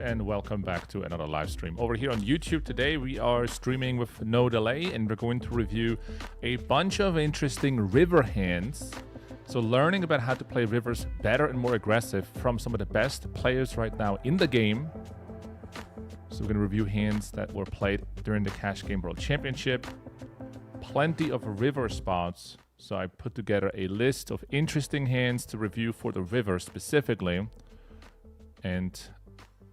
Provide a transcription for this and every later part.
And welcome back to another live stream. Over here on YouTube today, we are streaming with no delay, and we're going to review a bunch of interesting river hands. So learning about how to play rivers better and more aggressive from some of the best players right now in the game. So we're going to review hands that were played during the Cash Game World Championship. Plenty of river spots. So I put together a list of interesting hands to review for the river specifically. And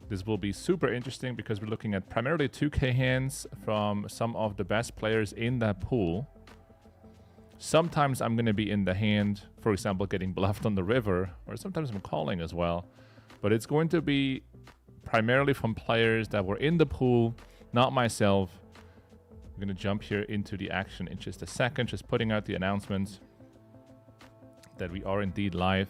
this will be super interesting because we're looking at primarily 2K hands from some of the best players in that pool. Sometimes I'm going to be in the hand, for example, getting bluffed on the river, or sometimes I'm calling as well. But it's going to be primarily from players that were in the pool, not myself. I'm going to jump here into the action in just a second, just putting out the announcements that we are indeed live.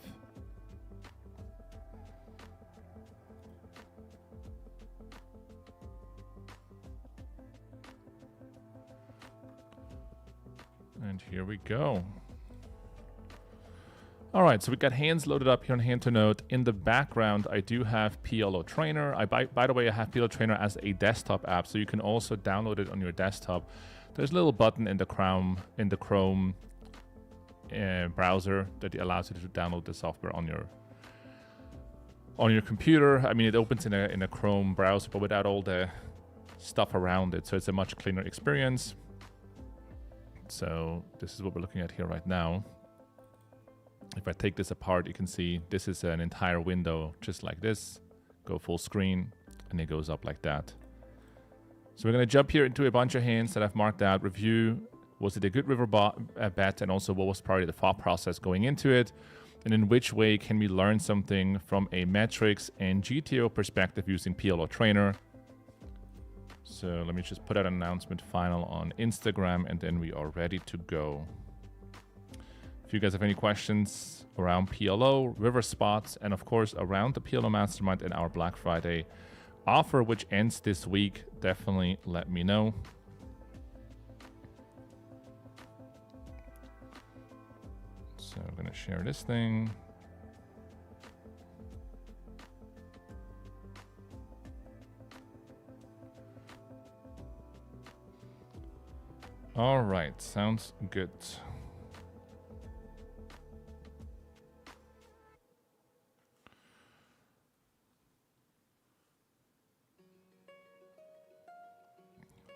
And here we go. All right, so we got hands loaded up here on Hand to Note. In the background, I do have PLO Trainer. By the way, I have PLO Trainer as a desktop app, so you can also download it on your desktop. There's a little button in the Chrome browser that allows you to download the software on your computer. I mean, it opens in a Chrome browser, but without all the stuff around it, so it's a much cleaner experience. So this is what we're looking at here right now. If I take this apart, you can see this is an entire window just like this. Go full screen, and it goes up like that. So we're going to jump here into a bunch of hands that I've marked out. Review, was it a good river bet, and also what was part of the thought process going into it, and in which way can we learn something from a metrics and GTO perspective using PLO Trainer. So let me just put out an announcement final on Instagram, and then we are ready to go. If you guys have any questions around PLO, river spots, and of course around the PLO Mastermind and our Black Friday offer, which ends this week, definitely let me know. So I'm going to share this thing. All right, sounds good.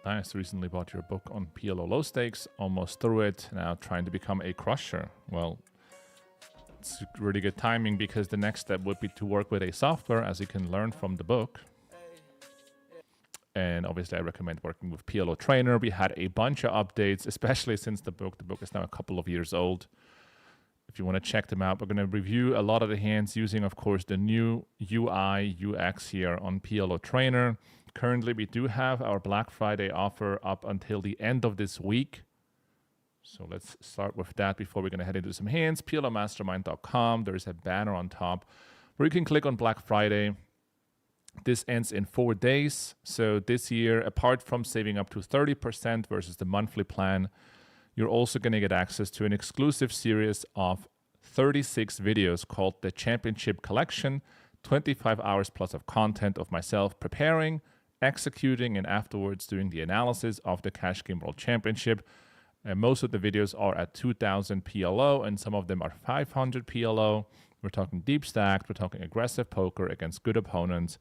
Nice, recently bought your book on PLO low stakes, almost through it, now trying to become a crusher. Well, it's really good timing because the next step would be to work with a software, as you can learn from the book. And obviously, I recommend working with PLO Trainer. We had a bunch of updates, especially since the book is now a couple of years old. If you want to check them out, we're going to review a lot of the hands using, of course, the new UI, UX here on PLO Trainer. Currently, we do have our Black Friday offer up until the end of this week. So let's start with that before we're going to head into some hands. PLOmastermind.com. There's a banner on top where you can click on Black Friday. This ends in 4 days. So this year, apart from saving up to 30% versus the monthly plan, you're also going to get access to an exclusive series of 36 videos called the Championship Collection, 25 hours plus of content of myself preparing, executing, and afterwards doing the analysis of the Cash Game World Championship. Most of the videos are at 2,000 PLO, and some of them are 500 PLO. We're talking deep stacked, we're talking aggressive poker against good opponents.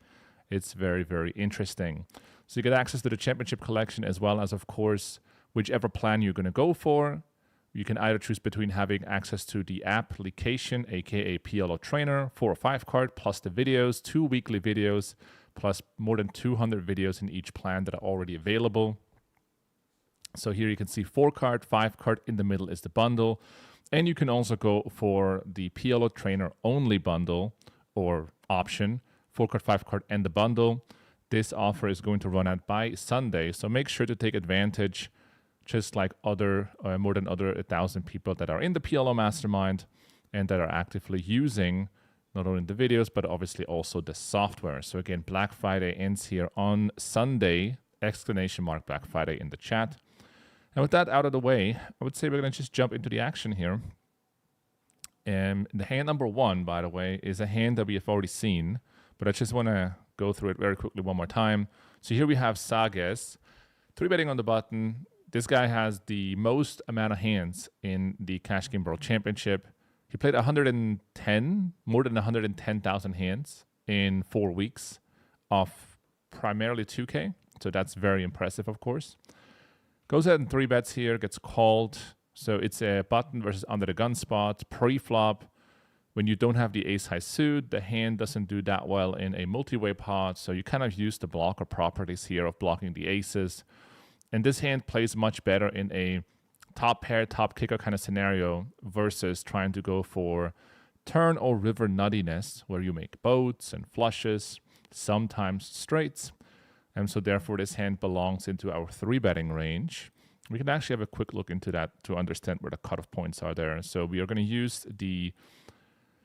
It's very, very interesting. So you get access to the Championship Collection as well as, of course, whichever plan you're going to go for. You can either choose between having access to the application, aka PLO Trainer, 4 or 5 card, plus the videos, 2 weekly videos, plus more than 200 videos in each plan that are already available. So here you can see 4 card, 5 card, in the middle is the bundle. And you can also go for the PLO Trainer only bundle or option, 4 card, 5 card, and the bundle. This offer is going to run out by Sunday, so make sure to take advantage, just like more than 1,000 people that are in the PLO Mastermind and that are actively using not only the videos, but obviously also the software. So again, Black Friday ends here on Sunday, !Black Friday in the chat. And with that out of the way, I would say we're going to just jump into the action here. And the hand number 1, by the way, is a hand that we have already seen, but I just want to go through it very quickly one more time. So here we have Sages, 3-betting on the button. This guy has the most amount of hands in the Cash Game World Championship. He played 110, more than 110,000 hands in 4 weeks of primarily 2K. So that's very impressive, of course. Goes ahead and 3-bets here, gets called. So it's a button versus under the gun spot, pre-flop. When you don't have the ace-high suit, the hand doesn't do that well in a multi-way pot. So you kind of use the blocker properties here of blocking the aces. And this hand plays much better in a top pair, top kicker kind of scenario versus trying to go for turn or river nuttiness, where you make boats and flushes, sometimes straights. And so therefore this hand belongs into our 3-betting range. We can actually have a quick look into that to understand where the cutoff points are there. So we are going to use the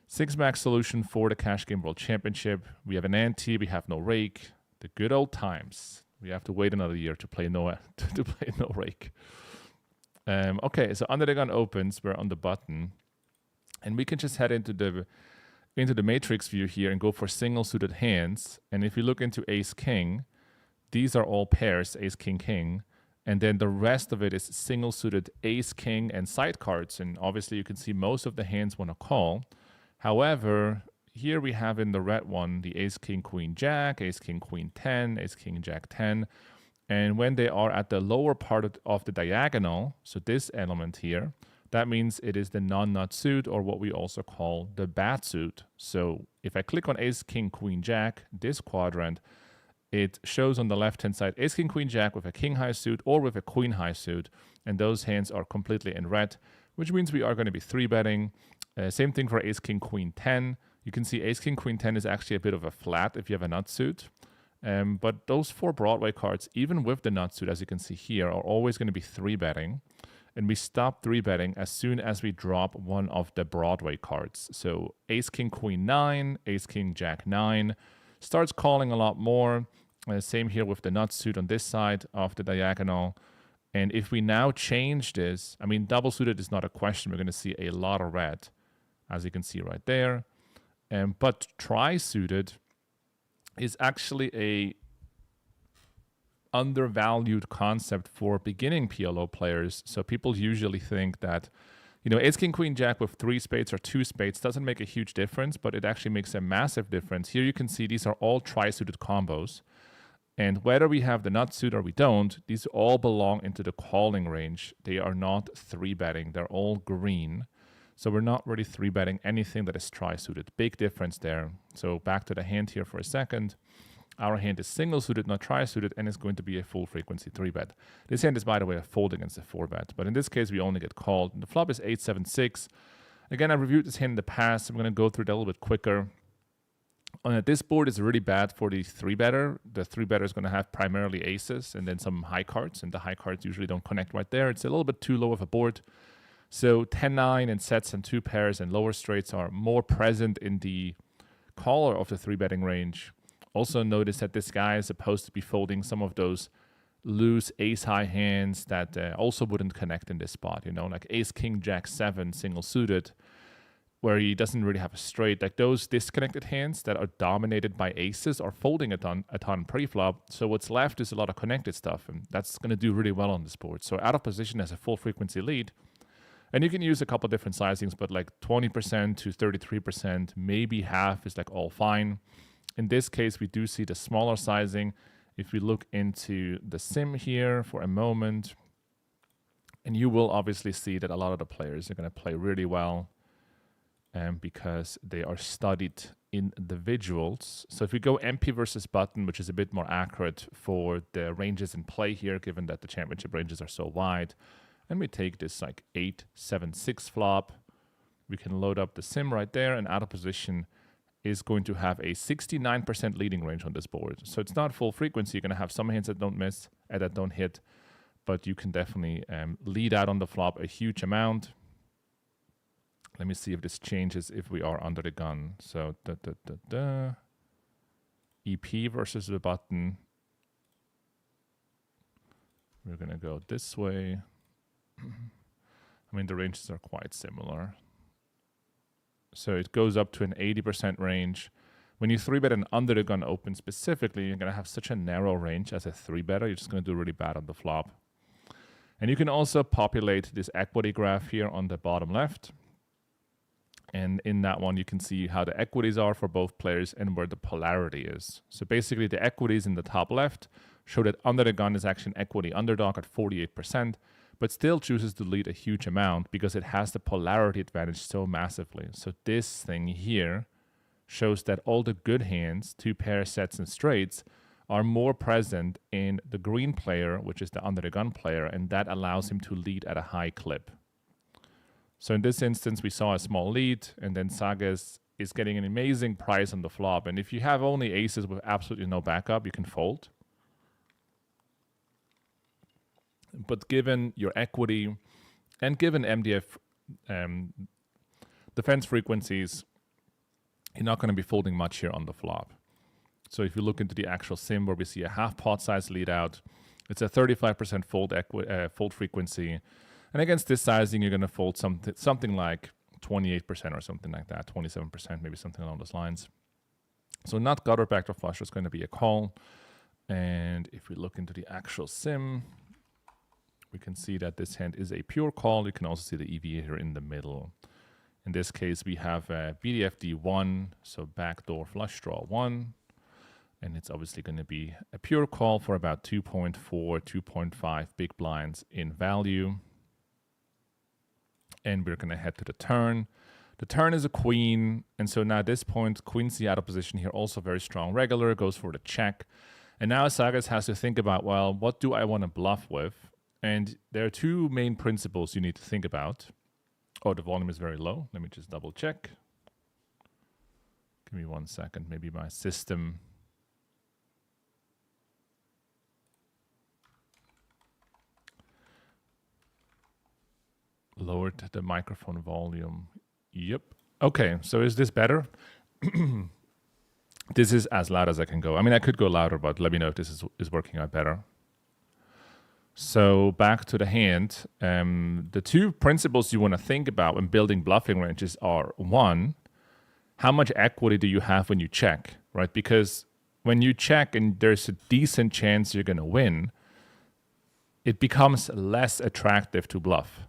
6-max solution for the Cash Game World Championship. We have an ante, we have no rake, the good old times. We have to wait another year to play no rake. Okay, so under the gun opens, we're on the button, and we can just head into the matrix view here and go for single suited hands. And if you look into ace king, these are all pairs, ace king king, and then the rest of it is single suited ace king and side cards. And obviously you can see most of the hands want to call. However, here we have in the red one the ace king queen jack, ace king queen 10, ace king jack 10. And when they are at the lower part of the diagonal, so this element here, that means it is the non-nut suit, or what we also call the bad suit. So if I click on ace king queen jack, this quadrant, it shows on the left-hand side ace king queen jack with a king high suit or with a queen high suit. And those hands are completely in red, which means we are going to be 3-betting. Same thing for ace king queen 10. You can see ace king queen 10 is actually a bit of a flat if you have a nut suit. But those 4 Broadway cards, even with the nut suit, as you can see here, are always going to be 3-betting. And we stop 3-betting as soon as we drop one of the Broadway cards. So ace king queen 9, ace king jack 9 starts calling a lot more. Same here with the nut suit on this side of the diagonal. And if we now change this, I mean, double suited is not a question. We're going to see a lot of red, as you can see right there. But tri-suited is actually a undervalued concept for beginning PLO players. So people usually think that, you know, ace king queen jack with 3 spades or 2 spades doesn't make a huge difference, but it actually makes a massive difference. Here you can see these are all tri-suited combos. And whether we have the nut suit or we don't, these all belong into the calling range. They are not 3-betting. They're all green. So we're not really 3-betting anything that is tri-suited. Big difference there. So back to the hand here for a second. Our hand is single-suited, not tri-suited, and it's going to be a full-frequency 3-bet. This hand is, by the way, a fold against a 4-bet. But in this case, we only get called. And the flop is 8-7-6. Again, I reviewed this hand in the past. I'm going to go through it a little bit quicker. This board is really bad for the 3-better. The 3-better is going to have primarily aces and then some high cards. And the high cards usually don't connect right there. It's a little bit too low of a board. So 10-9 and sets and 2 pairs and lower straights are more present in the caller of the 3-betting range. Also notice that this guy is supposed to be folding some of those loose ace-high hands that also wouldn't connect in this spot, you know, like ace, king, jack, 7 single-suited, where he doesn't really have a straight. Like those disconnected hands that are dominated by aces are folding a ton pre-flop. So what's left is a lot of connected stuff, and that's going to do really well on this board. So out of position has a full frequency lead. And you can use a couple different sizings, but like 20% to 33%, maybe half is like all fine. In this case, we do see the smaller sizing. If we look into the sim here for a moment, and you will obviously see that a lot of the players are going to play really well because they are studied individuals. So if we go MP versus button, which is a bit more accurate for the ranges in play here, given that the championship ranges are so wide, and we take this like 8-7-6 flop, we can load up the sim right there, and out of position is going to have a 69% leading range on this board. So it's not full frequency. You're going to have some hands that don't miss and that don't hit, but you can definitely lead out on the flop a huge amount. Let me see if this changes if we are under the gun. So EP versus the button. We're going to go this way. I mean, the ranges are quite similar. So it goes up to an 80% range. When you 3-bet an under the gun open specifically, you're going to have such a narrow range as a 3-better. You're just going to do really bad on the flop. And you can also populate this equity graph here on the bottom left. And in that one, you can see how the equities are for both players and where the polarity is. So basically, the equities in the top left show that under the gun is actually an equity underdog at 48%, but still chooses to lead a huge amount because it has the polarity advantage so massively. So this thing here shows that all the good hands, 2 pair sets and straights, are more present in the green player, which is the under the gun player, and that allows him to lead at a high clip. So in this instance, we saw a small lead, and then Sagas is getting an amazing price on the flop. And if you have only aces with absolutely no backup, you can fold. But given your equity and given MDF defense frequencies, you're not going to be folding much here on the flop. So if you look into the actual sim where we see a half pot size lead out, it's a 35% fold frequency. And against this sizing, you're going to fold something like 28% or something like that, 27%, maybe something along those lines. So not gutter backdoor flush, it's going to be a call. And if we look into the actual sim, we can see that this hand is a pure call. You can also see the EV here in the middle. In this case, we have BDFD 1, so backdoor flush draw 1. And it's obviously going to be a pure call for about 2.4, 2.5 big blinds in value. And we're going to head to the turn. The turn is a queen. And so now at this point, queen C out of position here, also very strong regular, goes for the check. And now Sagas has to think about, well, what do I want to bluff with? And there are 2 main principles you need to think about. Oh, the volume is very low. Let me just double check. Give me 1 second. Maybe my system lowered the microphone volume. Yep. Okay, so is this better? This is as loud as I can go. I mean, I could go louder, but let me know if this is working out better. So back to the hand. The 2 principles you want to think about when building bluffing ranges are, 1, how much equity do you have when you check, right? Because when you check and there's a decent chance you're going to win, it becomes less attractive to bluff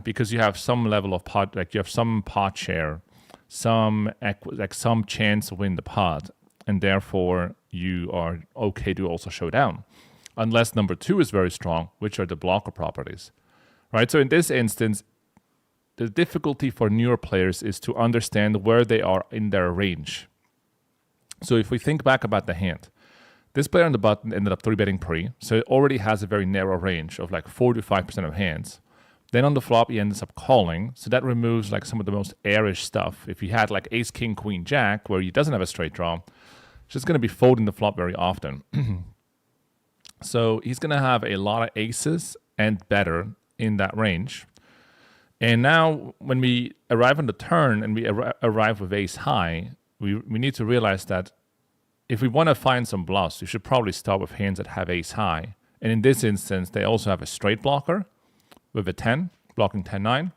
because you have some level of pot, like you have some pot share, some chance to win the pot, and therefore you are okay to also show down. Unless number 2 is very strong, which are the blocker properties, right? So in this instance, the difficulty for newer players is to understand where they are in their range. So if we think back about the hand, this player on the button ended up 3-betting pre, so it already has a very narrow range of like 4 to 5% of hands. Then on the flop, he ends up calling, so that removes like some of the most airish stuff. If he had like ace, king, queen, jack, where he doesn't have a straight draw, it's just going to be folding the flop very often. So he's going to have a lot of aces and better in that range. And now when we arrive on the turn and we arrive with ace high, we need to realize that if we want to find some bluffs, you should probably start with hands that have ace high. And in this instance, they also have a straight blocker with a 10, blocking 10-9.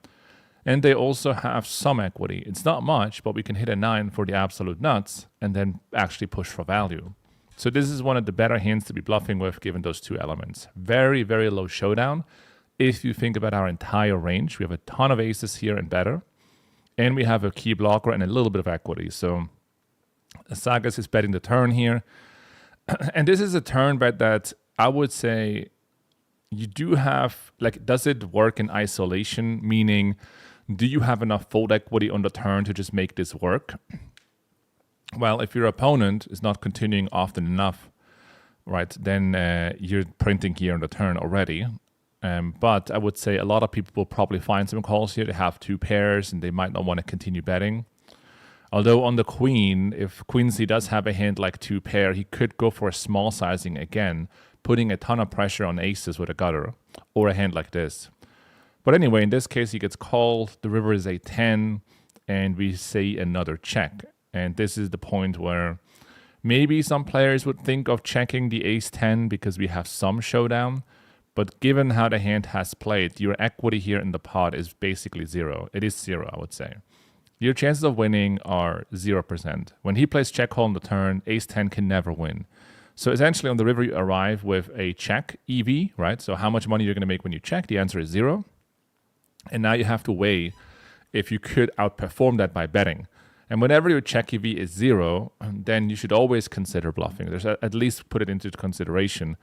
And they also have some equity. It's not much, but we can hit a 9 for the absolute nuts and then actually push for value. So this is one of the better hands to be bluffing with given those 2 elements. Very, very low showdown. If you think about our entire range, we have a ton of aces here and better. And we have a key blocker and a little bit of equity. So Sagas is betting the turn here. And this is a turn bet that I would say you do have, like, does it work in isolation? Meaning, do you have enough fold equity on the turn to just make this work? Well, if your opponent is not continuing often enough, right, then you're printing here on the turn already. But I would say a lot of people will probably find some calls here. They have 2 pairs and they might not want to continue betting. Although on the queen, if queen C does have a hand like 2 pair, he could go for a small sizing again, putting a ton of pressure on aces with a gutter or a hand like this. But anyway, in this case, he gets called. The river is a 10 and we see another check. And this is the point where maybe some players would think of checking the ace-10 because we have some showdown. But given how the hand has played, your equity here in the pot is basically 0. It is 0, I would say. your chances of winning are 0%. When he plays check call on the turn, ace 10 can never win. So essentially on the river, you arrive with a check EV, right? So how much money you're going to make when you check? The answer is 0. And now you have to weigh if you could outperform that by betting. And whenever your check EV is 0, then you should always consider bluffing. There's at least put it into consideration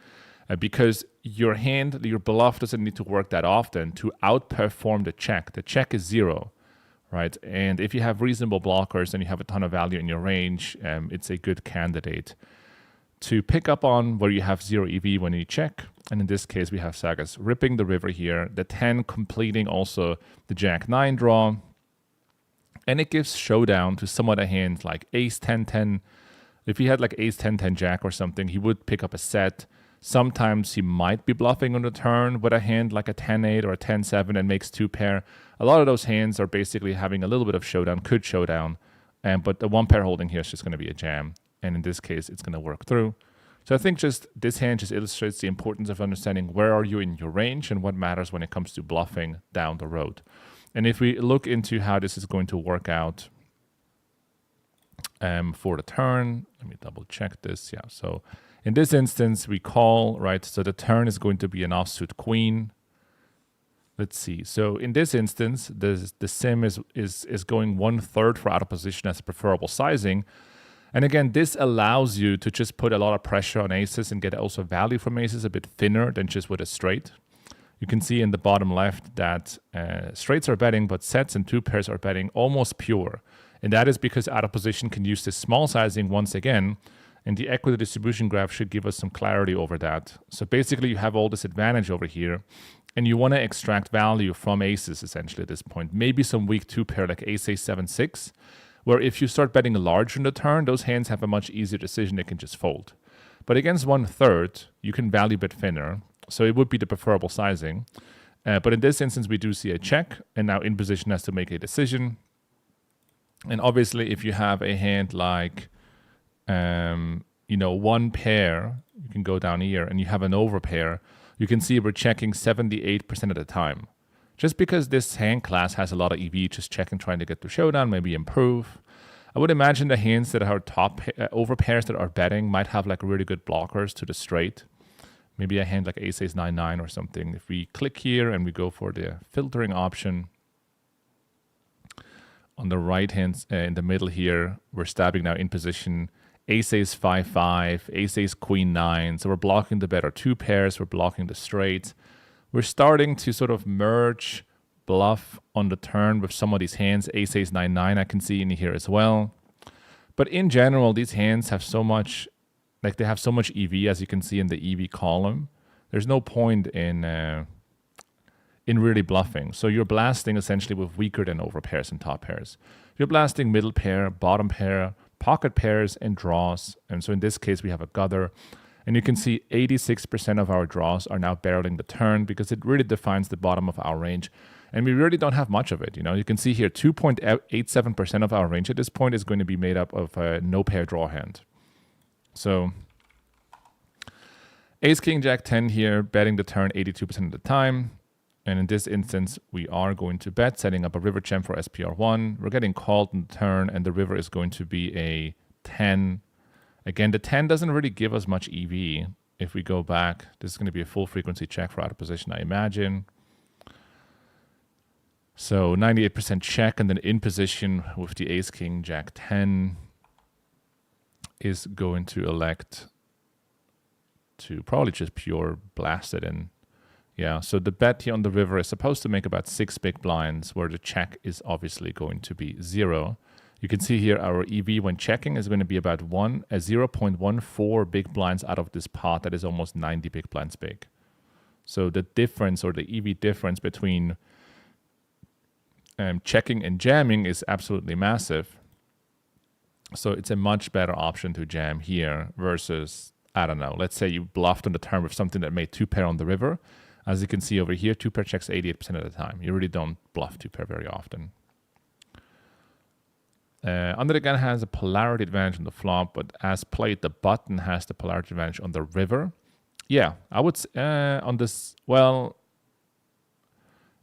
because your hand, your bluff doesn't need to work that often to outperform the check. The check is 0, right? And if you have reasonable blockers and you have a ton of value in your range, it's a good candidate to pick up on where you have 0 EV when you check. And in this case, we have Sagas ripping the river here, the 10 completing also the Jack 9 draw. And it gives showdown to some other hands like ace 10 10. If he had like ace 10 10 Jack or something, he would pick up a set. Sometimes he might be bluffing on the turn with a hand like a 10 8 or a 10 7 and makes 2 pair. A lot of those hands are basically having a little bit of showdown, could showdown. But the 1 pair holding here is just going to be a jam. And in this case, it's going to work through. So I think just this hand just illustrates the importance of understanding where are you in your range and what matters when it comes to bluffing down the road. And if we look into how this is going to work out for the turn, let me double check this. Yeah, so in this instance, we call, right? So the turn is going to be an offsuit queen. Let's see. So in this instance, the sim is going 1/3 for out of position as a preferable sizing. And again, this allows you to just put a lot of pressure on aces and get also value from aces a bit thinner than just with a straight. You can see in the bottom left that straights are betting, but sets and 2 pairs are betting almost pure. And that is because out of position can use this small sizing once again. And the equity distribution graph should give us some clarity over that. So basically you have all this advantage over here. And you want to extract value from aces essentially at this point. Maybe some weak 2 pair like ace 7 6. Where if you start betting large in the turn, those hands have a much easier decision. They can just fold. But against 1/3, you can value bet thinner. So it would be the preferable sizing. But in this instance, we do see a check. And now in position has to make a decision. And obviously, if you have a hand like, 1 pair, you can go down here, and you have an overpair, you can see we're checking 78% of the time. Just because this hand class has a lot of EV, just checking, trying to get to showdown, maybe improve. I would imagine the hands that are top overpairs that are betting might have like really good blockers to the straight. Maybe a hand like ace 9 9 or something. If we click here and we go for the filtering option, on the right hand in the middle here, we're stabbing now in position ace 5 5, ace queen 9. So we're blocking the better 2 pairs, we're blocking the straight. We're starting to sort of merge bluff on the turn with some of these hands. Ace 9 9 I can see in here as well. But in general, these hands have so much, like they have so much EV, as you can see in the EV column. There's no point in really bluffing. So you're blasting essentially with weaker than over pairs and top pairs. You're blasting middle pair, bottom pair, pocket pairs, and draws. And so in this case, we have a gutter. And you can see 86% of our draws are now barreling the turn because it really defines the bottom of our range. And we really don't have much of it. You can see here 2.87% of our range at this point is going to be made up of a no pair draw hand. So ace, king, jack 10 here, betting the turn 82% of the time. And in this instance, we are going to bet, setting up a river gem for SPR1. We're getting called in the turn, and the river is going to be a 10. Again, the 10 doesn't really give us much EV. If we go back, this is going to be a full frequency check for out of position, I imagine. So 98% check, and then in position with the ace, king, jack 10 is going to elect to probably just pure blast it in. Yeah, so the bet here on the river is supposed to make about 6 big blinds, where the check is obviously going to be 0. You can see here our EV when checking is going to be about 0.14 big blinds out of this pot. That is almost 90 big blinds big. So the difference, or the EV difference between checking and jamming is absolutely massive. So it's a much better option to jam here versus, I don't know, let's say you bluffed on the turn with something that made 2 pair on the river. As you can see over here, 2 pair checks 88% of the time. You really don't bluff 2 pair very often. Under the gun has a polarity advantage on the flop, but as played, the button has the polarity advantage on the river. Yeah, I would on this, well,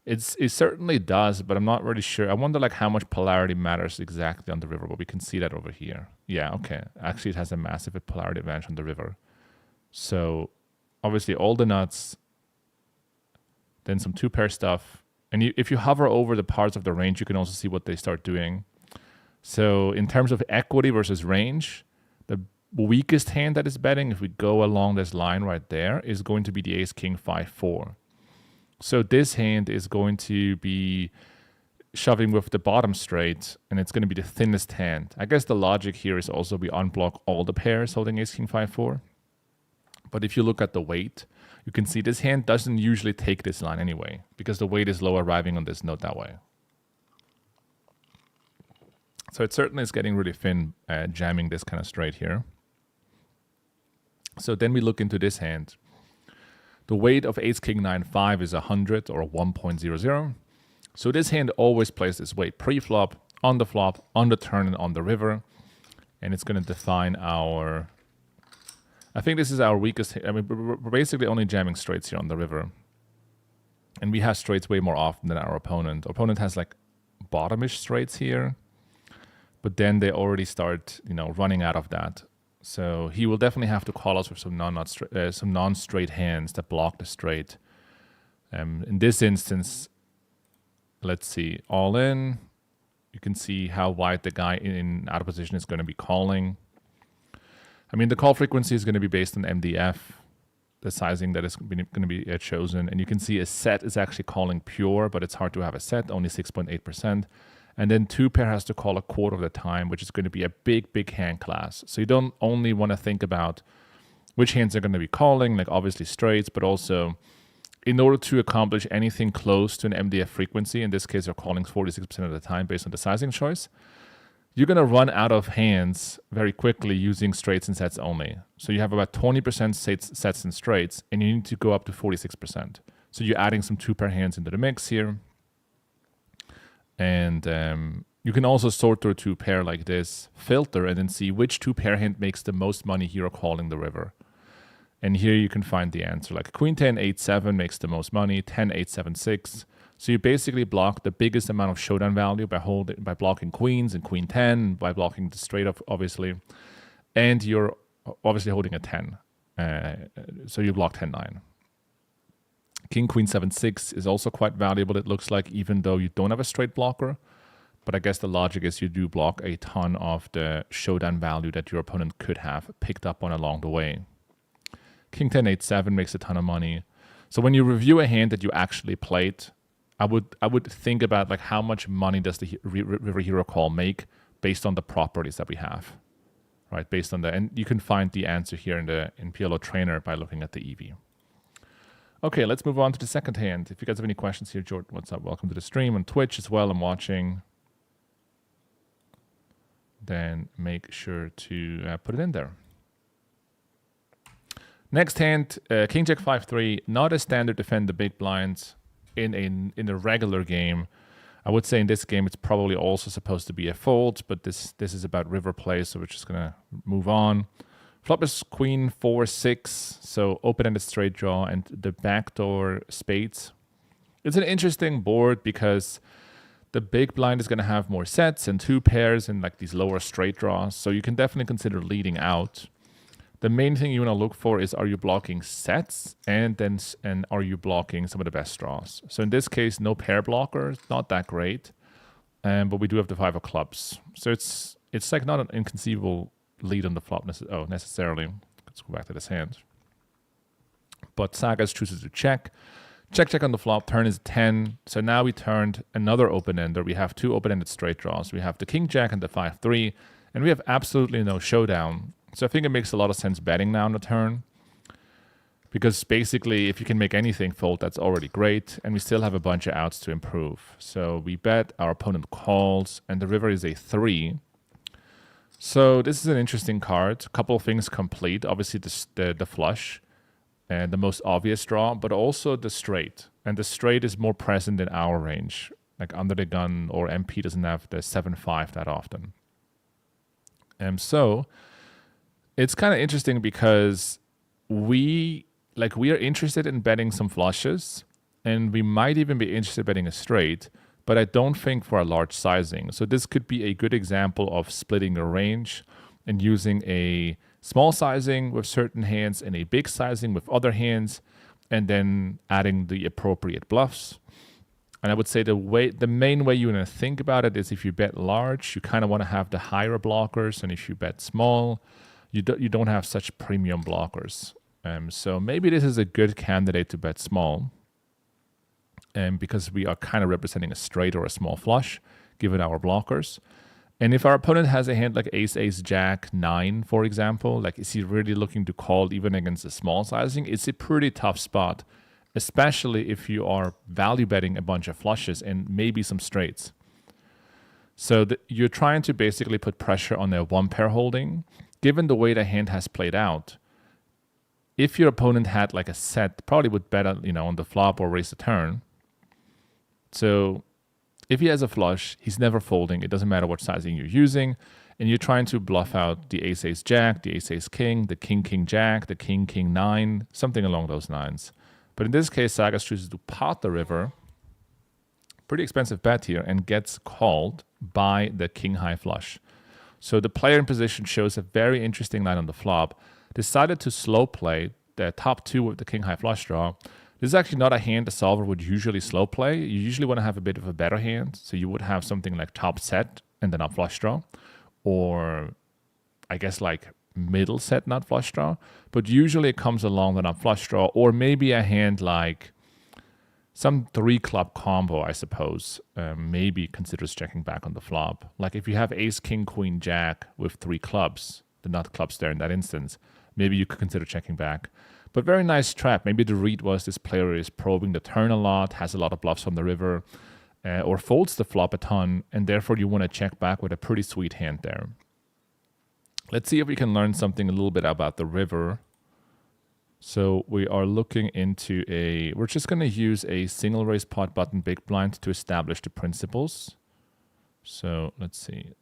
It certainly does, but I'm not really sure. I wonder like how much polarity matters exactly on the river, but we can see that over here. Yeah, okay. Actually, it has a massive polarity advantage on the river. So obviously all the nuts, then some two-pair stuff. And if you hover over the parts of the range, you can also see what they start doing. So in terms of equity versus range, the weakest hand that is betting, if we go along this line right there, is going to be the ace king 5-4. So this hand is going to be shoving with the bottom straight, and it's going to be the thinnest hand. I guess the logic here is also we unblock all the pairs holding ace king 5-4. But if you look at the weight, you can see this hand doesn't usually take this line anyway, because the weight is low arriving on this note that way. So it certainly is getting really thin, jamming this kind of straight here. So then we look into this hand. The weight of ace king 9-5 is 100 or 1.00. So this hand always plays this weight pre-flop, on the flop, on the turn, and on the river. And it's going to define our... I think this is our weakest... I mean, we're basically only jamming straights here on the river. And we have straights way more often than our opponent. Our opponent has like bottomish straights here. But then they already start, running out of that. So he will definitely have to call us with some non-straight hands that block the straight. In this instance, let's see, all in. You can see how wide the guy in out of position is going to be calling. I mean, the call frequency is going to be based on MDF, the sizing that is going to be chosen. And you can see a set is actually calling pure, but it's hard to have a set, only 6.8%. And then two pair has to call a quarter of the time, which is going to be a big, big hand class. So you don't only want to think about which hands are going to be calling, like obviously straights, but also in order to accomplish anything close to an MDF frequency, in this case they're calling 46% of the time based on the sizing choice, you're going to run out of hands very quickly using straights and sets only. So you have about 20% sets and straights, and you need to go up to 46%. So you're adding some two-pair hands into the mix here. And you can also sort through two pair like this, filter, and then see which two pair hand makes the most money here calling the river. And here you can find the answer. Like queen 10, 8-7 makes the most money, 10, 8, 7, 6. So you basically block the biggest amount of showdown value by blocking queens and queen 10, by blocking the straight up, obviously. And you're obviously holding a 10. So you block 10, 9. King, queen, 7, 6 is also quite valuable, it looks like, even though you don't have a straight blocker. But I guess the logic is you do block a ton of the showdown value that your opponent could have picked up on along the way. King 10, 8, 7 makes a ton of money. So when you review a hand that you actually played, I would think about like how much money does the river hero call make based on the properties that we have, right? Based on and you can find the answer here in PLO Trainer by looking at the EV. Okay, let's move on to the second hand. If you guys have any questions here, Jordan, what's up? Welcome to the stream on Twitch as well. I'm watching. Then make sure to put it in there. Next hand, King Jack 5-3. Not a standard defend the big blinds in a regular game. I would say in this game it's probably also supposed to be a fold, but this is about river play, so we're just gonna move on. Flop is queen 4-6, so open-ended straight draw and the backdoor spades. It's an interesting board because the big blind is going to have more sets and two pairs and like these lower straight draws, so you can definitely consider leading out. The main thing you want to look for is, are you blocking sets and are you blocking some of the best draws? So in this case, no pair blocker, not that great, but we do have the 5 of clubs, so it's like not an inconceivable lead on the flop necessarily. Let's go back to this hand. But Sagas chooses to check on the flop. Turn is 10. So now we turned another open-ender. We have two open-ended straight draws. We have the King Jack and the 5-3, and we have absolutely no showdown. So I think it makes a lot of sense betting now on the turn, because basically if you can make anything fold, that's already great, and we still have a bunch of outs to improve. So we bet, our opponent calls, and the river is a 3. So this is an interesting card. A couple of things complete. Obviously the flush and the most obvious draw, but also the straight. And the straight is more present in our range. Like under the gun or MP doesn't have the 7-5 that often. So it's kind of interesting because we are interested in betting some flushes, and we might even be interested in betting a straight, but I don't think for a large sizing. So this could be a good example of splitting your range and using a small sizing with certain hands and a big sizing with other hands, and then adding the appropriate bluffs. And I would say the main way you want to think about it is if you bet large, you kind of want to have the higher blockers, and if you bet small, you don't have such premium blockers. So maybe this is a good candidate to bet small, because we are kind of representing a straight or a small flush, given our blockers. And if our opponent has a hand like ace, ace, jack, 9, for example, like is he really looking to call even against a small sizing? It's a pretty tough spot, especially if you are value betting a bunch of flushes and maybe some straights. So you're trying to basically put pressure on their one pair holding. Given the way the hand has played out, if your opponent had like a set, probably would bet on the flop or raise the turn. So if he has a flush, he's never folding. It doesn't matter what sizing you're using. And you're trying to bluff out the ace, ace, jack, the ace, ace, king, the king, king, jack, the king, king, 9, something along those lines. But in this case, Sagas chooses to pot the river. Pretty expensive bet here, and gets called by the king high flush. So the player in position shows a very interesting line on the flop. Decided to slow play the top 2 with the king high flush draw. This is actually not a hand the solver would usually slow play. You usually want to have a bit of a better hand. So you would have something like top set and then a flush draw. Or I guess like middle set, not flush draw. But usually it comes along the not flush draw. Or maybe a hand like some 3-club combo, I suppose. Maybe considers checking back on the flop. Like if you have ace, king, queen, jack with 3 clubs, the nut clubs there in that instance, maybe you could consider checking back. But very nice trap. Maybe the read was this player is probing the turn a lot, has a lot of bluffs on the river, or folds the flop a ton, and therefore you want to check back with a pretty sweet hand there. Let's see if we can learn something a little bit about the river. So we are looking into we're just going to use a single raise pot button big blind to establish the principles. So let's see.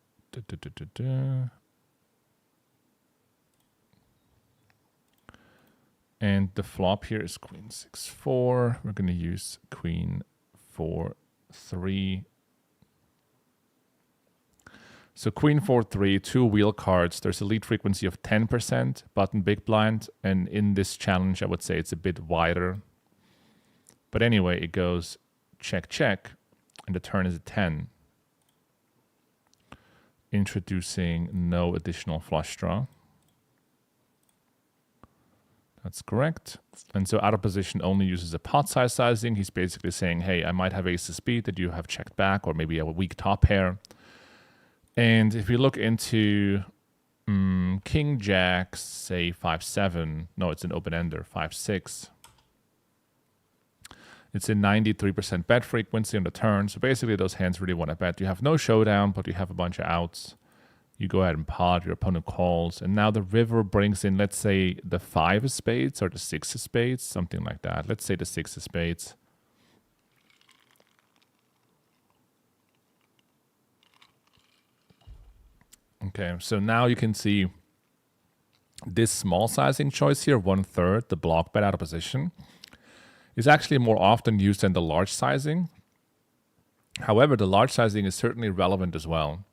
And the flop here is queen 6-4. We're going to use queen 4-3. So queen 4-3, 2 wheel cards. There's a lead frequency of 10%, button big blind. And in this challenge, I would say it's a bit wider. But anyway, it goes check, check. And the turn is a 10. Introducing no additional flush draw. That's correct. And so out of position only uses a pot size sizing. He's basically saying, hey, I might have ace of speed that you have checked back, or maybe a weak top pair. And if you look into king jack, say 5-7, no, it's an open-ender, 5-6. It's a 93% bet frequency on the turn. So basically those hands really want to bet. You have no showdown, but you have a bunch of outs. You go ahead and pot, your opponent calls, and now the river brings in, let's say, the 5 of spades or the 6 of spades, something like that. Let's say the 6 of spades. Okay, so now you can see this small sizing choice here, 1/3, the block bet out of position, is actually more often used than the large sizing. However, the large sizing is certainly relevant as well.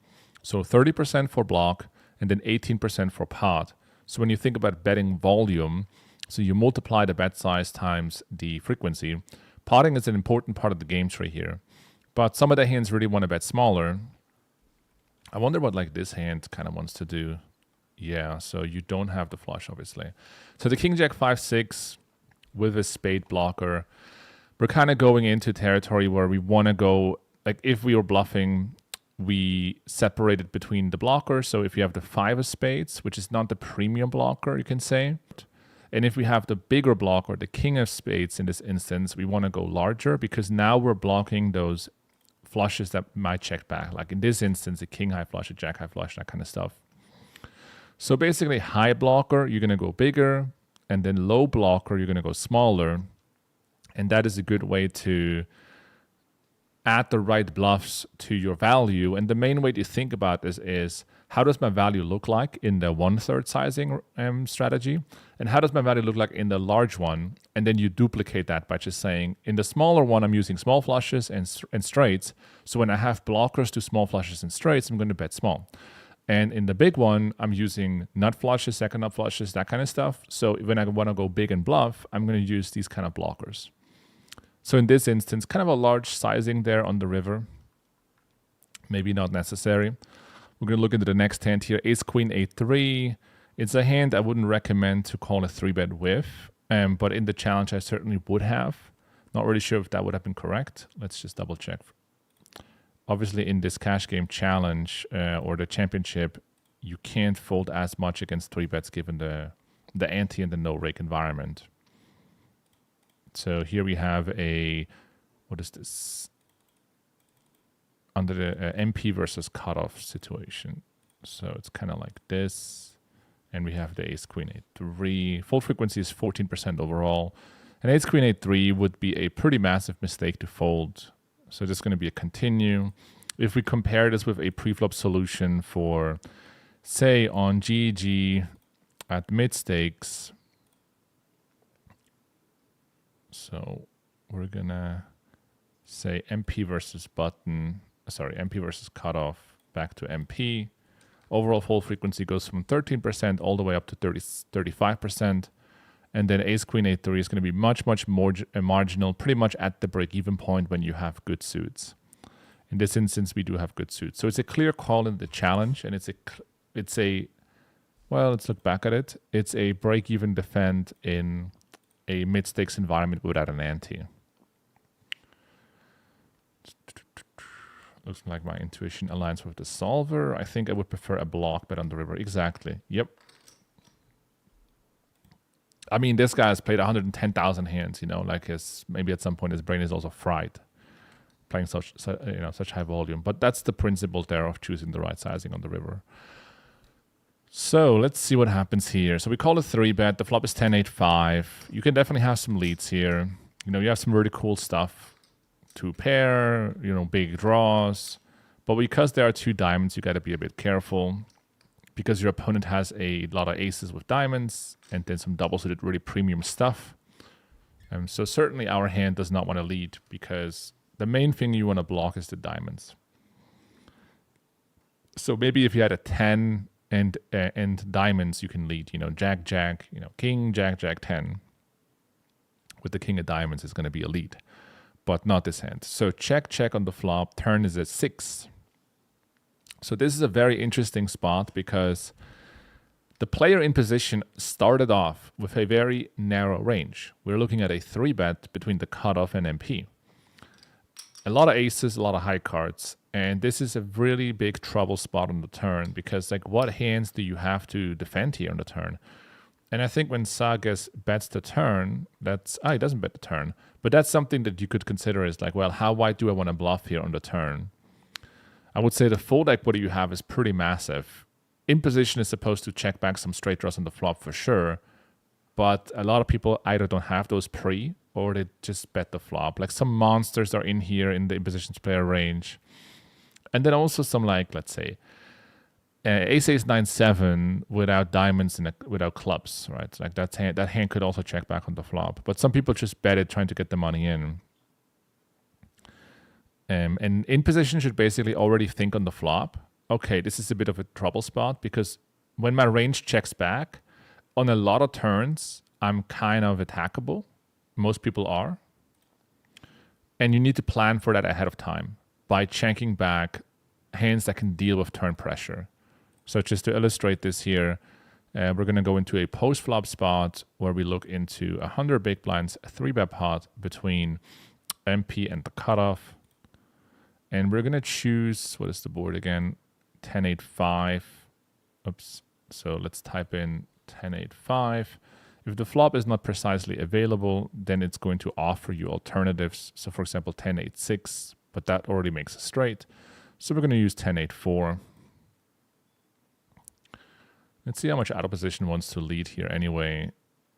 So 30% for block and then 18% for pot. So when you think about betting volume, so you multiply the bet size times the frequency. Potting is an important part of the game tree here. But some of the hands really want to bet smaller. I wonder what like this hand kind of wants to do. Yeah, so you don't have the flush, obviously. So the king jack 5-6 with a spade blocker. We're kind of going into territory where we want to go, like if we were bluffing, we separate it between the blockers. So if you have the 5 of spades, which is not the premium blocker, you can say. And if we have the bigger blocker, the king of spades in this instance, we want to go larger because now we're blocking those flushes that might check back. Like in this instance, a king high flush, a jack high flush, that kind of stuff. So basically high blocker, you're going to go bigger. And then low blocker, you're going to go smaller. And that is a good way to add the right bluffs to your value. And the main way to think about this is how does my value look like in the 1/3 sizing strategy? And how does my value look like in the large one? And then you duplicate that by just saying, in the smaller one, I'm using small flushes and straights. So when I have blockers to small flushes and straights, I'm going to bet small. And in the big one, I'm using nut flushes, second nut flushes, that kind of stuff. So when I want to go big and bluff, I'm going to use these kind of blockers. So in this instance, kind of a large sizing there on the river. Maybe not necessary. We're going to look into the next hand here, ace queen 8-3. It's a hand I wouldn't recommend to call a 3-bet with, but in the challenge I certainly would have. Not really sure if that would have been correct. Let's just double check. Obviously in this cash game challenge or the championship, you can't fold as much against 3-bets given the ante and the no rake environment. So here we have a, what is this? Under the MP versus cutoff situation. So it's kind of like this. And we have the ace queen 8-3. Fold frequency is 14% overall. And ace queen 8-3 would be a pretty massive mistake to fold. So this is going to be a continue. If we compare this with a preflop solution for, say, on GG at mid stakes. So we're going to say MP versus button. Sorry, MP versus cutoff back to MP. Overall fold frequency goes from 13% all the way up to 35%. And then ace queen 8-3 is going to be much, much more marginal, pretty much at the break-even point when you have good suits. In this instance, we do have good suits. So it's a clear call in the challenge, and it's a well, let's look back at it. It's a break-even defend in a mid-stakes environment without an ante. Looks like my intuition aligns with the solver. I think I would prefer a block bet on the river. Exactly. Yep. I mean, this guy has played 110,000 hands, you know, like maybe at some point his brain is also fried playing such high volume. But that's the principle there of choosing the right sizing on the river. So let's see what happens here. So we call it 3-bet. The flop is 10-8-5. You can definitely have some leads here. You know, you have some really cool stuff. 2 pair, you know, big draws. But because there are 2 diamonds, you got to be a bit careful because your opponent has a lot of aces with diamonds and then some double suited really premium stuff. So certainly our hand does not want to lead because the main thing you want to block is the diamonds. So maybe if you had a 10 and diamonds, you can lead, you know, Jack, Jack, you know, King, Jack, Jack, 10. With the king of diamonds is going to be a lead. But not this hand. So check, check on the flop. Turn is at 6. So this is a very interesting spot because the player in position started off with a very narrow range. We're looking at a 3-bet between the cutoff and MP. A lot of aces, a lot of high cards. And this is a really big trouble spot on the turn because, like, what hands do you have to defend here on the turn? And I think when Sagas bets the turn, he doesn't bet the turn. But that's something that you could consider is like, well, how wide do I want to bluff here on the turn? I would say the fold equity you have is pretty massive. In position is supposed to check back some straight draws on the flop for sure. But a lot of people either don't have those pre or they just bet the flop. Like some monsters are in here in the in positions player range. And then also some, like, let's say, ace 9-7 without diamonds and without clubs, right? Like that hand could also check back on the flop. But some people just bet it trying to get the money in. And in position should basically already think on the flop. Okay, this is a bit of a trouble spot because when my range checks back, on a lot of turns, I'm kind of attackable. Most people are. And you need to plan for that ahead of time by checking back hands that can deal with turn pressure. So just to illustrate this here, we're going to go into a post-flop spot where we look into 100 big blinds, a 3-bet pot between MP and the cutoff. And we're going to choose, what is the board again? 10-8-5. Oops. So let's type in 10-8-5. If the flop is not precisely available, then it's going to offer you alternatives. So for example, 10-8-6, but that already makes a straight. So we're going to use 10-8-4. Let's see how much out of position wants to lead here anyway.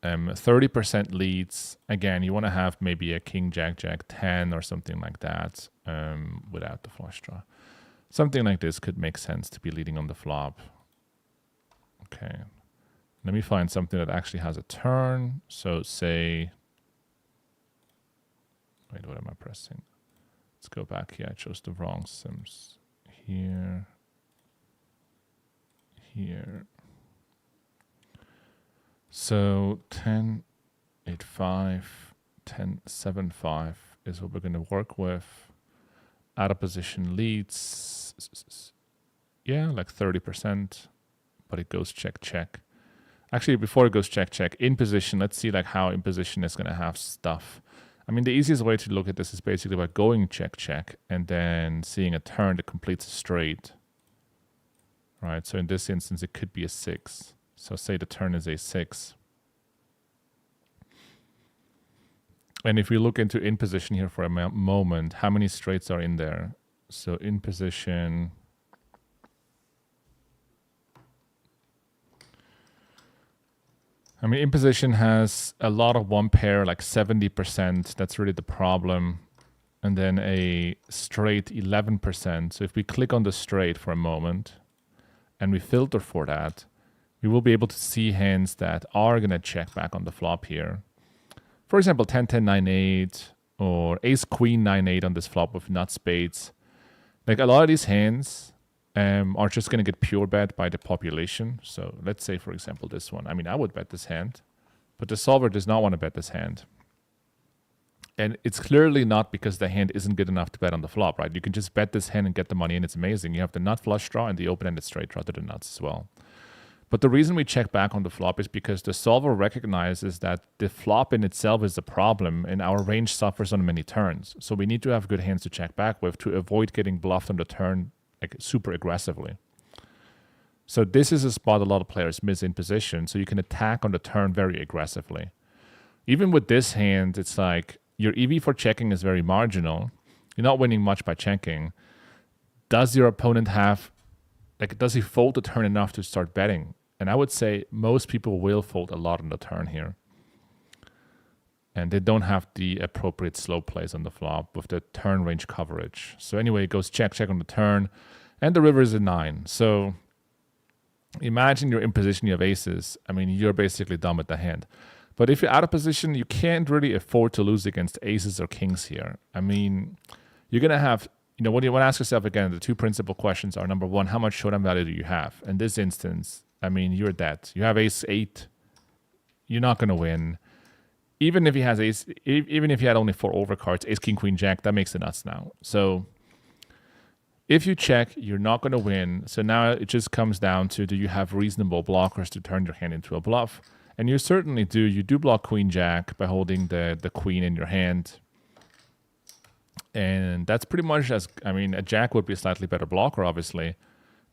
30% leads. Again, you want to have maybe a king, jack, jack, 10 or something like that without the flush draw. Something like this could make sense to be leading on the flop. Okay. Let me find something that actually has a turn. So say, wait, what am I pressing? Let's go back here. I chose the wrong sims. Here. Here. So 10, 8, 5, 10, 7, 5 is what we're going to work with. Out of position leads. Yeah, like 30%. But it goes check, check. Actually, before it goes check, check, in position, let's see like how in position is going to have stuff. I mean, the easiest way to look at this is basically by going check, check, and then seeing a turn that completes a straight. Right, so in this instance, it could be a 6. So say the turn is a 6. And if we look into in position here for a moment, how many straights are in there? So in position... I mean, in position has a lot of one pair, like 70%. That's really the problem. And then a straight 11%. So if we click on the straight for a moment and we filter for that, we will be able to see hands that are going to check back on the flop here. For example, 10, 10, 9, 8 or ace, queen, 9, 8 on this flop with nut spades. Like a lot of these hands are just going to get pure bet by the population. So let's say, for example, this one. I mean, I would bet this hand, but the solver does not want to bet this hand. And it's clearly not because the hand isn't good enough to bet on the flop, right? You can just bet this hand and get the money, and it's amazing. You have the nut flush draw and the open-ended straight draw to the nuts as well. But the reason we check back on the flop is because the solver recognizes that the flop in itself is the problem, and our range suffers on many turns. So we need to have good hands to check back with to avoid getting bluffed on the turn like super aggressively. So this is a spot a lot of players miss in position, so you can attack on the turn very aggressively. Even with this hand, it's like your EV for checking is very marginal. You're not winning much by checking. Does your opponent have, like, does he fold the turn enough to start betting? And I would say most people will fold a lot on the turn here. And they don't have the appropriate slow plays on the flop with the turn range coverage. So anyway, it goes check, check on the turn. And the river is a 9. So imagine you're in position, you have aces. I mean, you're basically done with the hand. But if you're out of position, you can't really afford to lose against aces or kings here. I mean, you're going to have, you know, what you want to ask yourself again, the two principal questions are, number one, how much showdown value do you have? In this instance, I mean, you're dead. You have ace 8. You're not going to win. Even if he has ace, even if he had only 4 overcards, ace, king, queen, jack, that makes it nuts now. So if you check, you're not going to win. So now it just comes down to, do you have reasonable blockers to turn your hand into a bluff? And you certainly do. You do block queen, jack by holding the queen in your hand. And that's pretty much as, I mean, a jack would be a slightly better blocker, obviously.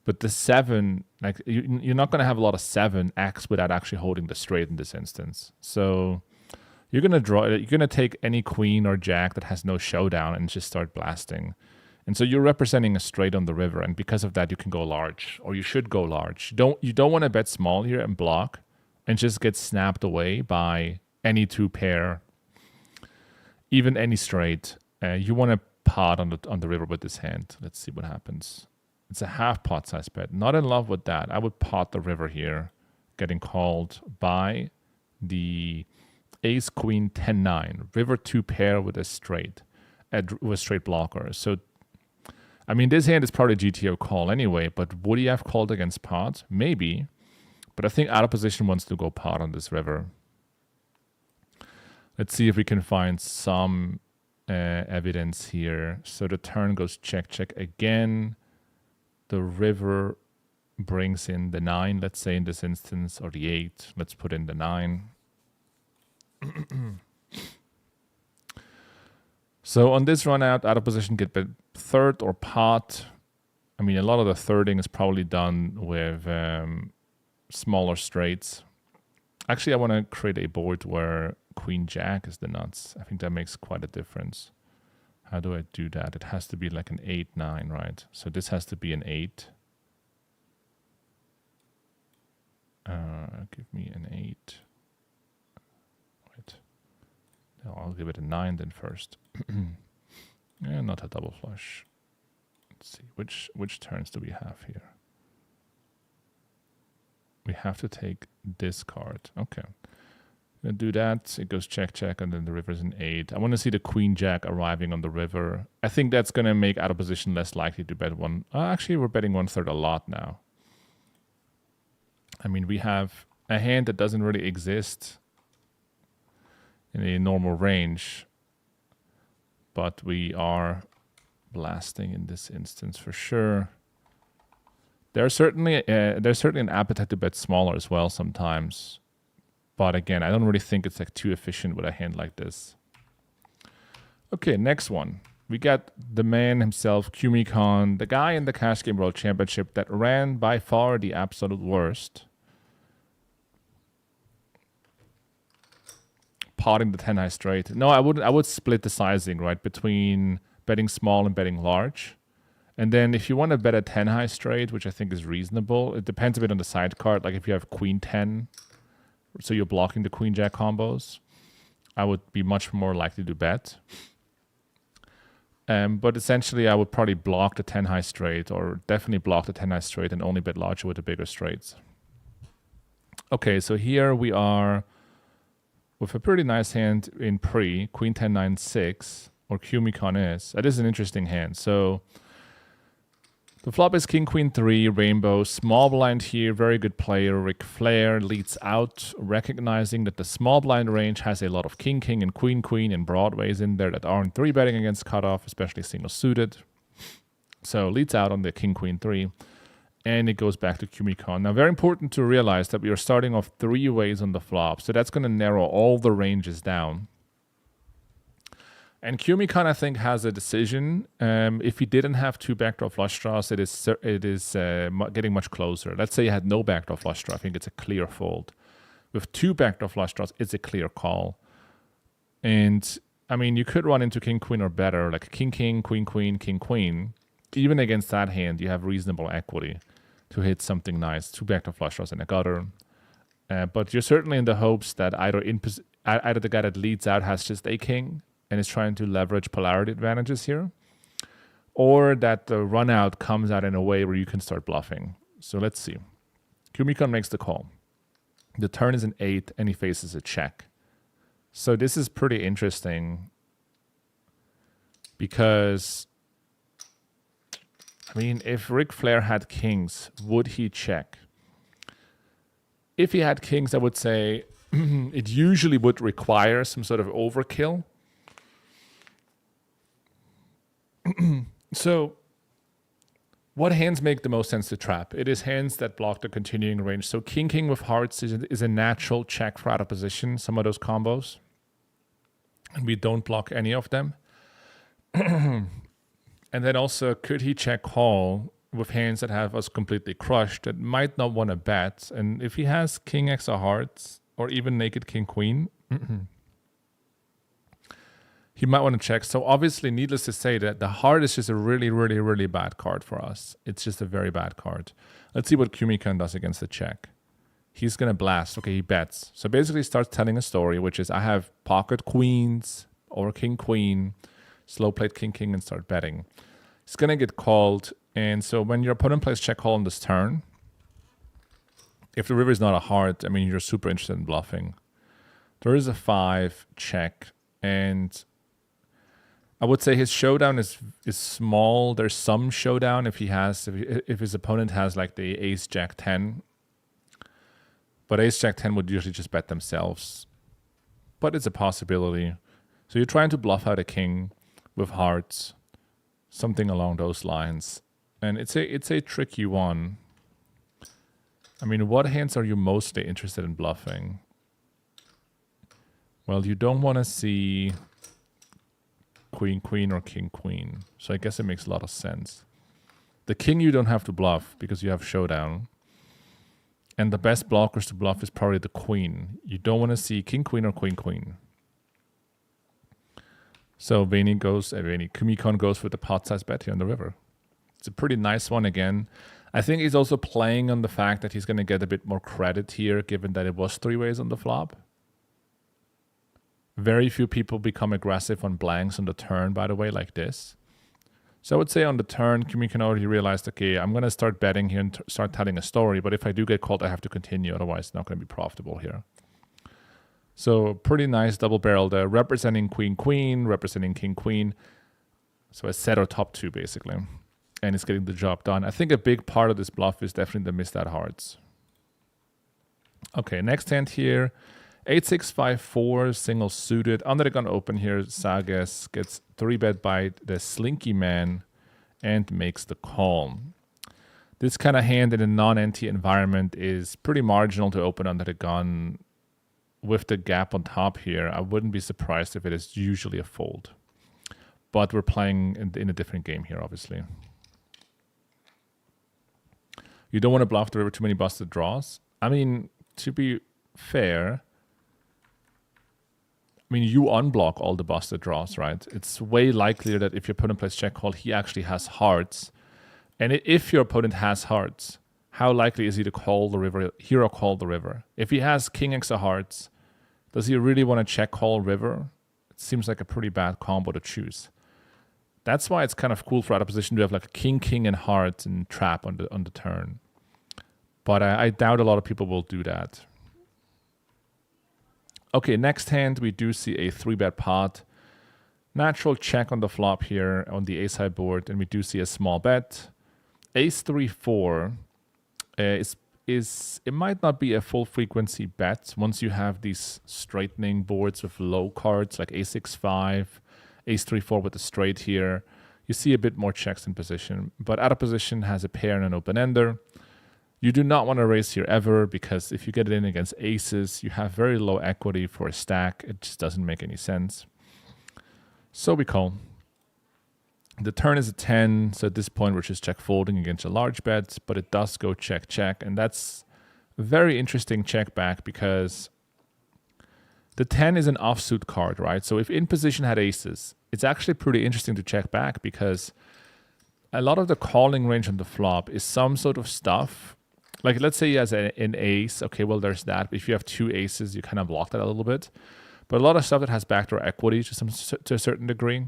But the 7, like you're not going to have a lot of 7x without actually holding the straight in this instance. So you're going to draw, you're going to take any queen or jack that has no showdown and just start blasting. And so you're representing a straight on the river. And because of that, you can go large, or you should go large. You don't want to bet small here and block and just get snapped away by any 2 pair, even any straight. You want to pot on the river with this hand. Let's see what happens. It's a half pot size bet. Not in love with that. I would pot the river here, getting called by the ace, queen, 10, 9. River 2 pair with a straight, with straight blocker. So, I mean, this hand is probably GTO call anyway, but would he have called against pot? Maybe. But I think out of position wants to go pot on this river. Let's see if we can find some evidence here. So the turn goes check, check again. The river brings in the 9, let's say in this instance, or the 8. Let's put in the 9. So on this run out of position, get bet third or pot. I mean, a lot of the thirding is probably done with smaller straights. Actually, I want to create a board where queen jack is the nuts. I think that makes quite a difference. How do I do that? It has to be like an 8, 9, right? So this has to be an 8. Give me an 8. Wait. No, I'll give it a 9 then first. Yeah, not a double flush. Let's see, which turns do we have here? We have to take this card. Okay. Gonna do that. It goes check, check, and then the river's an 8. I want to see the queen jack arriving on the river. I think that's gonna make out of position less likely to bet one. Actually, we're betting 1/3 a lot now. I mean, we have a hand that doesn't really exist in a normal range, but we are blasting in this instance for sure. There's certainly an appetite to bet smaller as well sometimes. But again, I don't really think it's like too efficient with a hand like this. Okay, next one. We got the man himself, Kumikon, the guy in the Cash Game World Championship that ran by far the absolute worst. Potting the 10 high straight. No, I would split the sizing, right, between betting small and betting large. And then if you want to bet a 10 high straight, which I think is reasonable, it depends a bit on the side card. Like if you have queen 10, so you're blocking the queen jack combos, I would be much more likely to bet. But essentially, I would probably block the 10 high straight, or definitely block the 10 high straight and only bet larger with the bigger straights. Okay, so here we are with a pretty nice hand in pre, queen 10, 9, 6, or Kumikon is. That is an interesting hand. So the flop is king, queen 3, rainbow, small blind here, very good player. Ric Flair leads out, recognizing that the small blind range has a lot of king, king, and queen, queen, and broadways in there that aren't 3-betting against cutoff, especially single suited. So leads out on the king, queen 3, and it goes back to Kumikon. Now, very important to realize that we are starting off 3 ways on the flop, so that's going to narrow all the ranges down. And Kumikon, I think, has a decision. If he didn't have 2 backdoor flush draws, it is getting much closer. Let's say he had no backdoor flush draw. I think it's a clear fold. With 2 backdoor flush draws, it's a clear call. And, I mean, you could run into king, queen, or better, like king, king, queen, queen, king, queen. Even against that hand, you have reasonable equity to hit something nice. 2 backdoor flush draws and a gutter. But you're certainly in the hopes that either the guy that leads out has just a king and is trying to leverage polarity advantages here, or that the run out comes out in a way where you can start bluffing. So let's see. Kumikon makes the call. The turn is an 8 and he faces a check. So this is pretty interesting because, I mean, if Ric Flair had kings, would he check? If he had kings, I would say it usually would require some sort of overkill. So what hands make the most sense to trap? It is hands that block the continuing range. So king, king with hearts is a natural check for out of position, some of those combos. And we don't block any of them. And then also, could he check call with hands that have us completely crushed that might not want to bet? And if he has king X of hearts or even naked king queen, he might want to check. So obviously, needless to say, that the heart is just a really, really, really bad card for us. It's just a very bad card. Let's see what Kumikon does against the check. He's going to blast. Okay, he bets. So basically, he starts telling a story, which is I have pocket queens or king queen, slow played king king, and start betting. It's going to get called. And so when your opponent plays check call on this turn, if the river is not a heart, I mean, you're super interested in bluffing. There is a 5 check, and I would say his showdown is small. There's some showdown if his opponent has like the ace jack 10, but ace jack 10 would usually just bet themselves. But it's a possibility. So you're trying to bluff out a king with hearts, something along those lines, and it's a tricky one. I mean, what hands are you mostly interested in bluffing? Well, you don't want to see queen, queen, or king, queen. So I guess it makes a lot of sense. The king you don't have to bluff because you have showdown. And the best blockers to bluff is probably the queen. You don't want to see king, queen, or queen, queen. So Kumikon goes with the pot size bet here on the river. It's a pretty nice one again. I think he's also playing on the fact that he's going to get a bit more credit here, given that it was 3 ways on the flop. Very few people become aggressive on blanks on the turn, by the way, like this. So I would say on the turn, you can already realize, okay, I'm going to start betting here and start telling a story. But if I do get called, I have to continue. Otherwise, it's not going to be profitable here. So pretty nice double barrel there, representing queen, queen, representing king, queen. So a set or top two, basically. And it's getting the job done. I think a big part of this bluff is definitely the missed out hearts. Okay, next hand here. 8-6-5-4, single suited. Under the gun open here, Sagas gets 3-bet by the Slinky Man and makes the call. This kind of hand in a non-NT environment is pretty marginal to open under the gun. With the gap on top here, I wouldn't be surprised if it is usually a fold. But we're playing in a different game here, obviously. You don't want to bluff the river too many busted draws. I mean, to be fair, I mean, you unblock all the busted draws, right? It's way likelier that if your opponent plays check call, he actually has hearts. And if your opponent has hearts, how likely is he to call the river, hero call the river? If he has king X of hearts, does he really want to check call river? It seems like a pretty bad combo to choose. That's why it's kind of cool for out of position to have like a king, king, and heart and trap on the turn. But I doubt a lot of people will do that. Okay, next hand we do see a 3-bet pot. Natural check on the flop here on the ace high board, and we do see a small bet. Ace 3-4 it might not be a full frequency bet once you have these straightening boards with low cards like ace 6-5, ace 3-4 with the straight here. You see a bit more checks in position, but out of position has a pair and an open ender. You do not want to raise here ever, because if you get it in against aces, you have very low equity for a stack. It just doesn't make any sense. So we call. The turn is a 10, so at this point we're just check folding against a large bet, but it does go check, check, and that's a very interesting check back because the 10 is an offsuit card, right? So if in position had aces, it's actually pretty interesting to check back because a lot of the calling range on the flop is some sort of stuff. Like let's say he has an ace, okay, well there's that. But if you have two aces, you kind of block that a little bit. But a lot of stuff that has backdoor equity to a certain degree,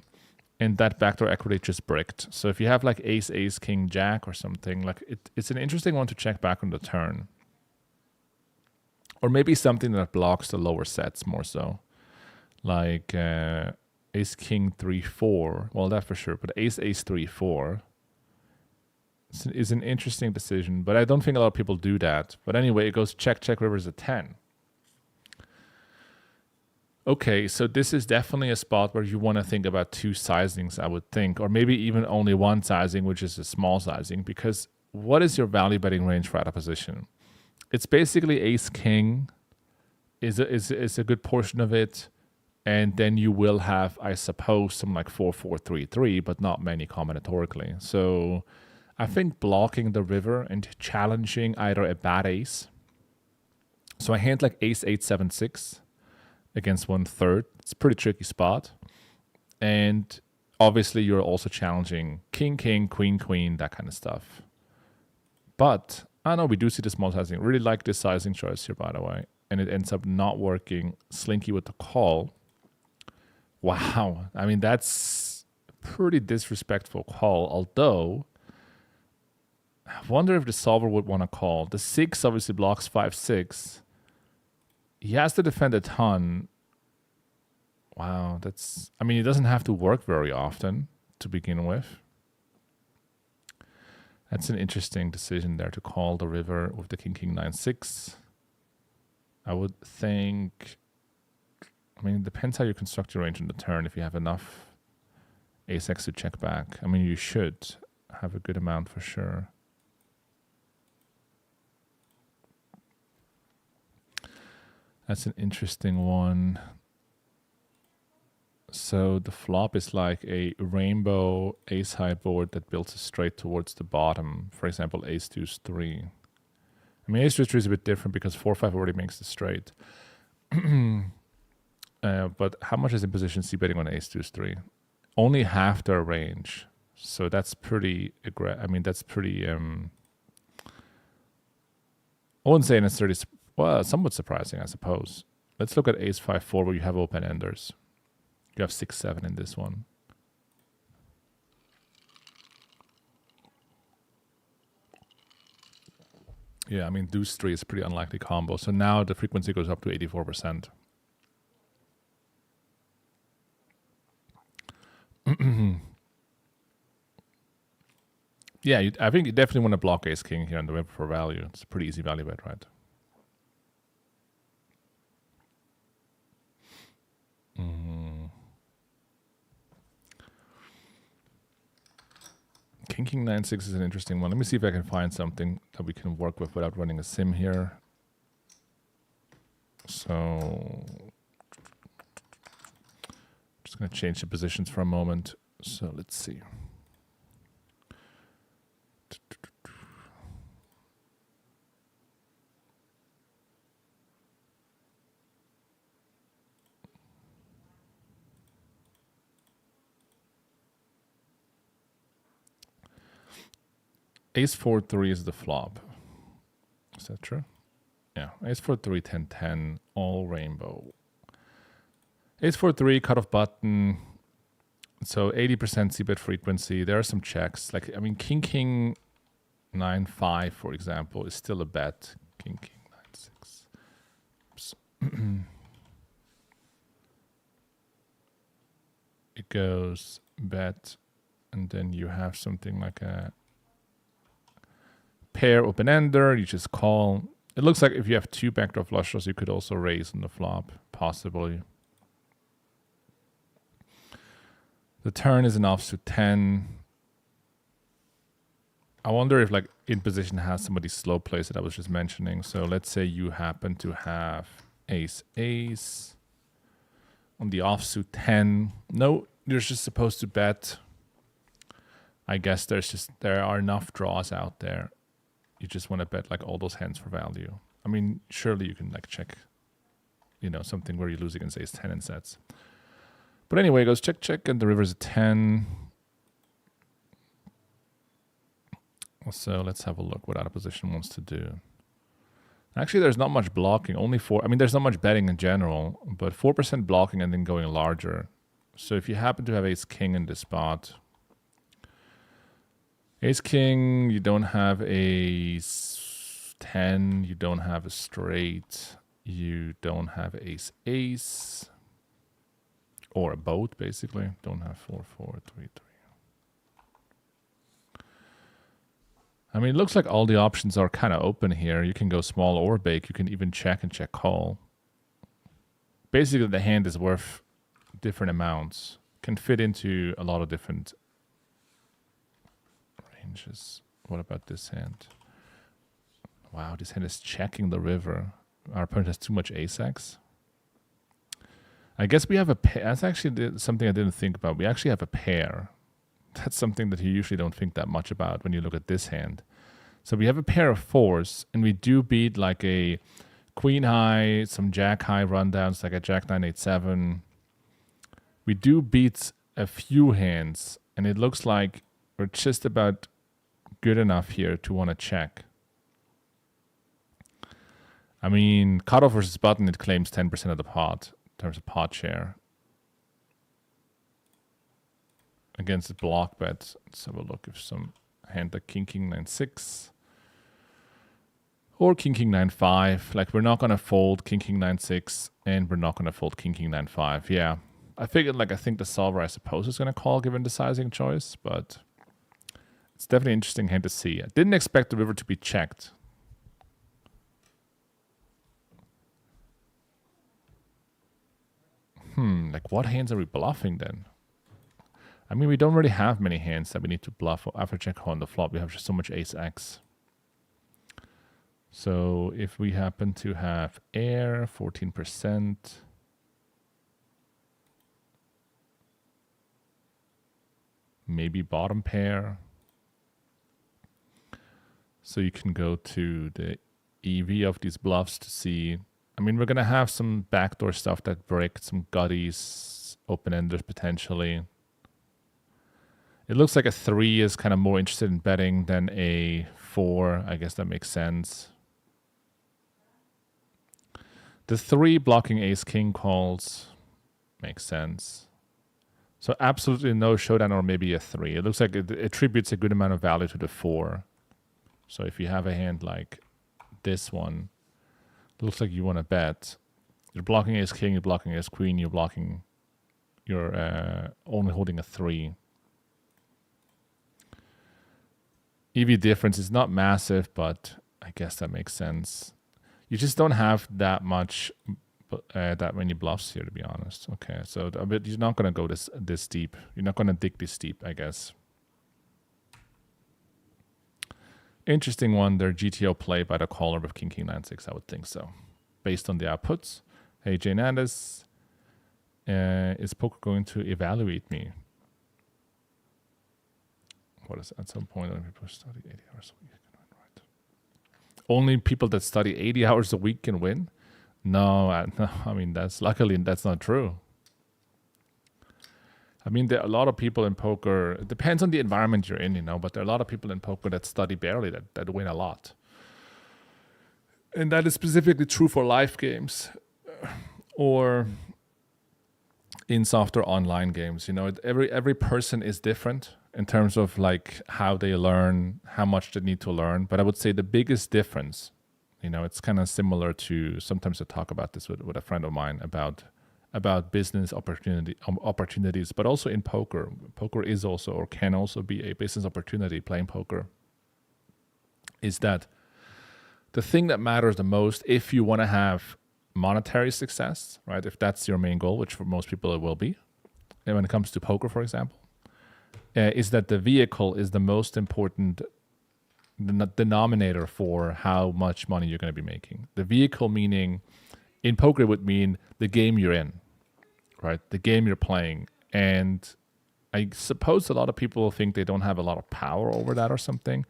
and that backdoor equity just bricked. So if you have like ace, ace, king, jack or something, like it's an interesting one to check back on the turn. Or maybe something that blocks the lower sets more so. Like ace, king, 3-4. Well, that for sure. But ace, ace, 3-4 is an interesting decision. But I don't think a lot of people do that. But anyway, it goes check, check, river's a 10. Okay, so this is definitely a spot where you want to think about two sizings, I would think. Or maybe even only one sizing, which is a small sizing. Because what is your value betting range for out of position? It's basically ace king is a good portion of it, and then you will have, I suppose, some like 4-4-3-3, but not many combinatorically. So I think blocking the river and challenging either a bad ace. So I hand like ace 8-7-6 against 1/3. It's a pretty tricky spot, and obviously you're also challenging king king, queen queen, that kind of stuff. But I know we do see the small sizing. Really like this sizing choice here, by the way. And it ends up not working. Slinky with the call. Wow. I mean, that's a pretty disrespectful call. Although, I wonder if the solver would want to call. The 6 obviously blocks 5-6. He has to defend a ton. Wow. That's, I mean, it doesn't have to work very often to begin with. That's an interesting decision there to call the river with the king, king, 9-6. I would think, I mean, it depends how you construct your range on the turn. If you have enough ace-x to check back. I mean, you should have a good amount for sure. That's an interesting one. So the flop is like a rainbow ace high board that builds a straight towards the bottom. For example, ace deuce 3. I mean, ace deuce 3 is a bit different because 4-5 already makes the straight. But how much is in position C betting on ace deuce 3? Only half their range. So that's pretty that's pretty I wouldn't say necessarily, well, somewhat surprising, I suppose. Let's look at ace 5-4 where you have open enders. You have 6-7 in this one. Yeah, I mean, deuce 3 is a pretty unlikely combo. So now the frequency goes up to 84%. Yeah, I think you definitely want to block ace king here on the river for value. It's a pretty easy value bet, right? King 9-6 is an interesting one. Let me see if I can find something that we can work with without running a sim here. So just going to change the positions for a moment. So let's see. Ace 4-3 is the flop. Is that true? Yeah. Ace 4-3, 10-10, all rainbow. Ace 4-3, cutoff button. So 80% c-bet frequency. There are some checks. Like, I mean, King 9-5, for example, is still a bet. King 9-6. Oops. It goes bet, and then you have something like a pair open-ender. You just call. It looks like if you have two backdoor flush draws, you could also raise on the flop, possibly. The turn is an offsuit 10. I wonder if, like, in position has somebody slow plays that I was just mentioning. So let's say you happen to have ace on the offsuit 10. No, you're just supposed to bet. I guess there are enough draws out there. You just want to bet like all those hands for value. I mean, surely you can like check, you know, something where you lose against ace 10 in sets. But anyway, it goes check, check, and the river's a 10. So let's have a look what out of position wants to do. Actually, there's not much blocking, only 4. I mean, there's not much betting in general, but 4% blocking and then going larger. So if you happen to have ace king in this spot, ace king, you don't have ace 10, you don't have a straight, you don't have ace, or a boat, basically. Don't have 4-4, 3-3. I mean, it looks like all the options are kind of open here. You can go small or big. You can even check and check call. Basically, the hand is worth different amounts. Can fit into a lot of different ranges. What about this hand? Wow, this hand is checking the river. Our opponent has too much ace-x. I guess we have a pair. That's actually something I didn't think about. We actually have a pair. That's something that you usually don't think that much about when you look at this hand. So we have a pair of 4s, and we do beat like a queen high, some jack high rundowns, like a jack 9, 8, 7. We do beat a few hands, and it looks like we're just about good enough here to want to check. I mean, cutoff versus button, it claims 10% of the pot in terms of pot share. Against the block bet, let's have a look if some hand like king 9-6 or king 9-5. Like, we're not gonna fold king 9-6, and we're not gonna fold king 9-5. Yeah, I figured, like, I think the solver, I suppose, is gonna call given the sizing choice, but it's definitely an interesting hand to see. I didn't expect the river to be checked. Like, what hands are we bluffing then? I mean, we don't really have many hands that we need to bluff after check call on the flop. We have just so much ace-x. So if we happen to have air, 14%. Maybe bottom pair. So you can go to the EV of these bluffs to see. I mean, we're going to have some backdoor stuff that break, some gutties, open-enders potentially. It looks like a 3 is kind of more interested in betting than a 4. I guess that makes sense. The 3 blocking ace-king calls makes sense. So absolutely no showdown or maybe a 3. It looks like it attributes a good amount of value to the 4. So if you have a hand like this one. Looks like you want to bet. You're blocking ace king, you're blocking ace queen, you're only holding a 3. EV difference is not massive, but I guess that makes sense. You just don't have that many bluffs here, to be honest. Okay, so you're not going to go this deep. You're not going to dig this deep, I guess. Interesting one, their GTO play by the caller with king 9-6. I would think so, based on the outputs. Hey, JNandez, is poker going to evaluate me? What is at some point when people study 80 hours a week can win, right? Only people that study 80 hours a week can win? No, I mean, luckily that's not true. I mean, there are a lot of people in poker, it depends on the environment you're in, but there are a lot of people in poker that study barely, that win a lot. And that is specifically true for live games or in softer online games. Every person is different in terms of like how they learn, how much they need to learn. But I would say the biggest difference, it's kind of similar to, sometimes I talk about this with a friend of mine about business opportunities, but also in poker. Poker is also, or can also be, a business opportunity. Playing poker is that the thing that matters the most if you want to have monetary success, right? If that's your main goal, which for most people it will be, and when it comes to poker, for example, is that the vehicle is the most important denominator for how much money you're going to be making. The vehicle meaning, in poker, it would mean the game you're in, right? The game you're playing. And I suppose a lot of people think they don't have a lot of power over that or something.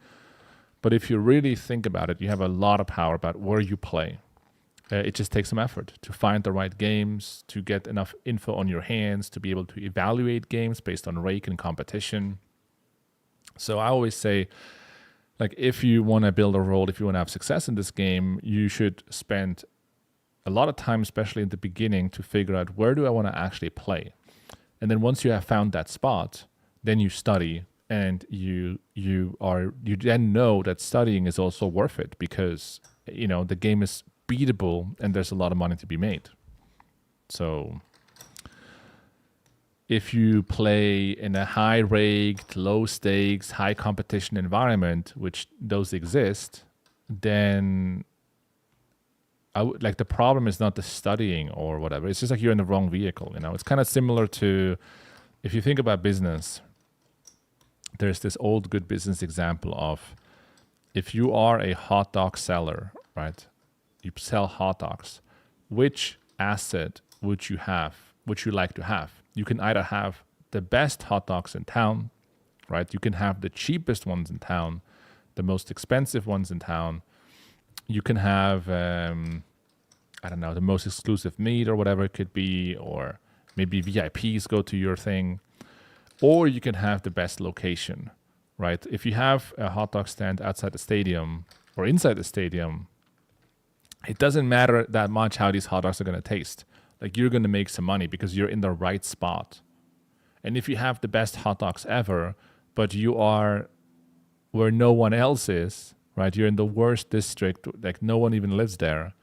But if you really think about it, you have a lot of power about where you play. It just takes some effort to find the right games, to get enough info on your hands, to be able to evaluate games based on rake and competition. So I always say, like, if you want to build a role, if you want to have success in this game, you should spend a lot of time, especially in the beginning, to figure out where do I want to actually play. And then once you have found that spot, then you study, and you then know that studying is also worth it because the game is beatable and there's a lot of money to be made. So if you play in a high-raked, low-stakes, high-competition environment, which those exist, then the problem is not the studying or whatever. It's just like you're in the wrong vehicle. It's kind of similar to, if you think about business, there's this old good business example of, if you are a hot dog seller, right? You sell hot dogs. Which asset would you like to have? You can either have the best hot dogs in town, right? You can have the cheapest ones in town, the most expensive ones in town. You can have, the most exclusive meat or whatever it could be, or maybe VIPs go to your thing. Or you can have the best location, right? If you have a hot dog stand outside the stadium or inside the stadium, it doesn't matter that much how these hot dogs are going to taste. Like, you're going to make some money because you're in the right spot. And if you have the best hot dogs ever, but you are where no one else is, right? You're in the worst district, like no one even lives there.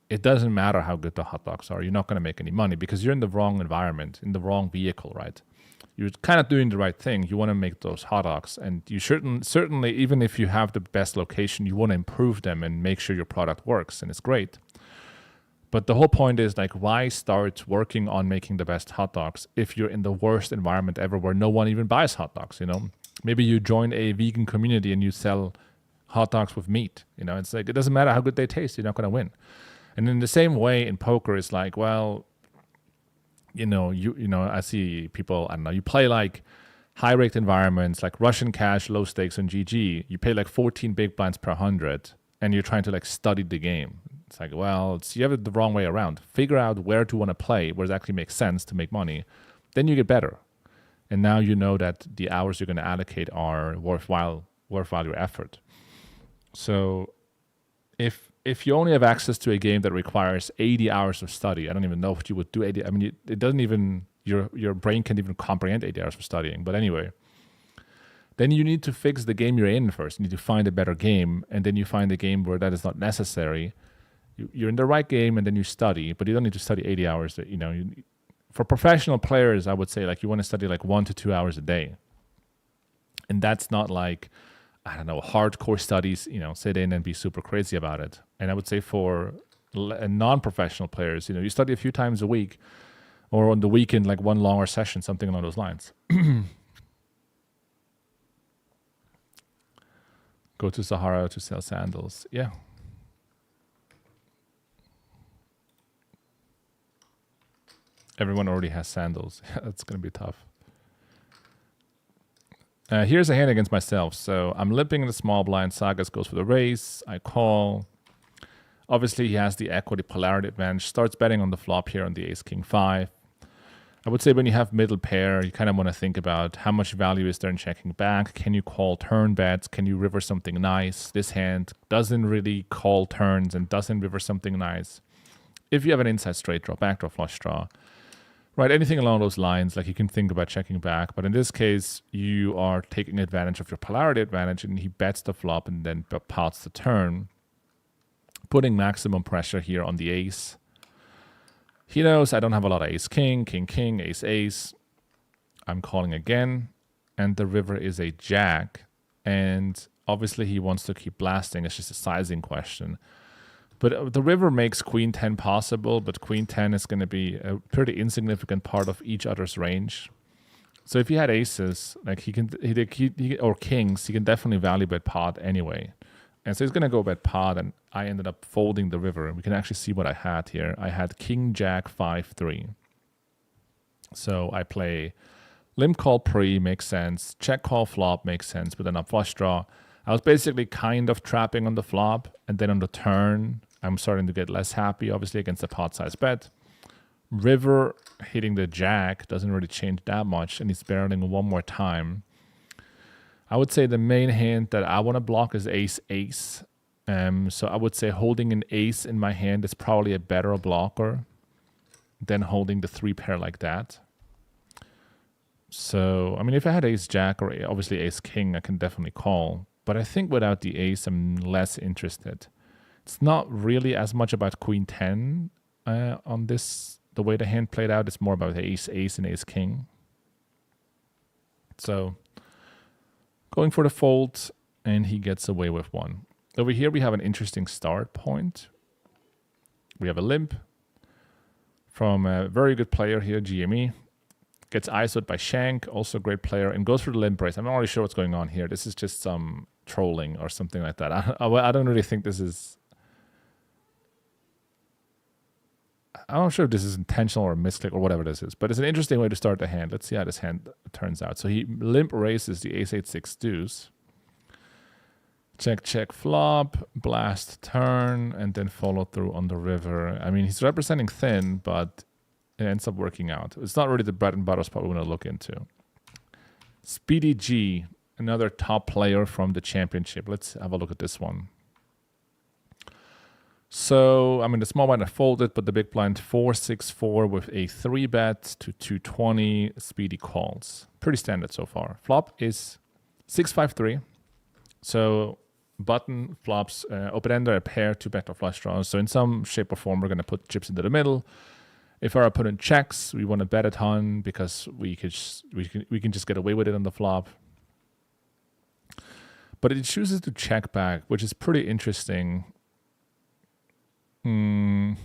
It doesn't matter how good the hot dogs are. You're not going to make any money because you're in the wrong environment, in the wrong vehicle, right? You're kind of doing the right thing. You want to make those hot dogs, and you certainly, even if you have the best location, you want to improve them and make sure your product works, and it's great. But the whole point is, like, why start working on making the best hot dogs if you're in the worst environment ever where no one even buys hot dogs, Maybe you join a vegan community and you sell hot dogs with meat. It's like, it doesn't matter how good they taste, you're not going to win. And in the same way in poker, it's like, well, I see people, you play like high-raked environments, like Russian cash, low stakes on GG. You pay like 14 big blinds per 100, and you're trying to like study the game. It's like, well, you have it the wrong way around. Figure out where to want to play, where it actually makes sense to make money. Then you get better. And now you know that the hours you're going to allocate are worthwhile your effort. So if you only have access to a game that requires 80 hours of study, I don't even know if you would do 80. I mean, it doesn't even, your brain can't even comprehend 80 hours of studying. But anyway, then you need to fix the game you're in first. You need to find a better game, and then you find a game where that is not necessary. You're in the right game, and then you study, but you don't need to study 80 hours. For professional players, I would say like you want to study like 1 to 2 hours a day. And that's not like, I don't know, hardcore studies, sit in and be super crazy about it. And I would say for non-professional players, you study a few times a week or on the weekend, like one longer session, something along those lines. Go to Sahara to sell sandals. Yeah. Everyone already has sandals. That's going to be tough. Here's a hand against myself. So I'm limping in the small blind. Sagas goes for the raise. I call. Obviously, he has the equity polarity advantage. Starts betting on the flop here on the ace king 5. I would say when you have middle pair, you kind of want to think about how much value is there in checking back. Can you call turn bets? Can you river something nice? This hand doesn't really call turns and doesn't river something nice. If you have an inside straight draw, backdoor flush draw, right, anything along those lines, like you can think about checking back. But in this case, you are taking advantage of your polarity advantage, and he bets the flop and then pots the turn, putting maximum pressure here on the ace. He knows I don't have a lot of ace king, king king, ace ace. I'm calling again, and the river is a jack. And obviously he wants to keep blasting. It's just a sizing question. But the river makes queen 10 possible, but queen 10 is going to be a pretty insignificant part of each other's range. So if he had aces, like or kings, he can definitely value bet pot anyway. And so he's going to go bet pot, and I ended up folding the river. We can actually see what I had here. I had king jack 5-3. So I play limp call pre, makes sense. Check call flop makes sense, but then a flush draw. I was basically kind of trapping on the flop, and then on the turn, I'm starting to get less happy, obviously, against the pot size bet. River hitting the jack doesn't really change that much, and he's barreling one more time. I would say the main hand that I want to block is ace-ace. So I would say holding an ace in my hand is probably a better blocker than holding the 3-pair like that. So, I mean, if I had ace-jack or obviously ace-king, I can definitely call. But I think without the ace, I'm less interested. It's not really as much about queen 10 on this. The way the hand played out, it's more about ace-ace and ace-king. So going for the fold, and he gets away with one. Over here, we have an interesting start point. We have a limp from a very good player here, GME. Gets ISO'd by Shank, also a great player, and goes for the limp raise. I'm not really sure what's going on here. This is just some trolling or something like that. I don't really think this is... I'm not sure if this is intentional or a misclick or whatever this is, but it's an interesting way to start the hand. Let's see how this hand turns out. So he limp raises the ace-8-6 deuce. Check, check, flop, blast, turn, and then follow through on the river. I mean, he's representing thin, but it ends up working out. It's not really the bread and butter spot we want to look into. Speedy G, another top player from the championship. Let's have a look at this one. So, I mean, the small blind I folded, but the big blind 4-6-4 with a 3-bet to 220. Speedy calls. Pretty standard so far. Flop is 6-5-3. So, button flops, open-ender, a pair, 2 backdoor flush draws. So, in some shape or form, we're going to put chips into the middle. If our opponent checks, we want to bet a ton because we can just get away with it on the flop. But it chooses to check back, which is pretty interesting. I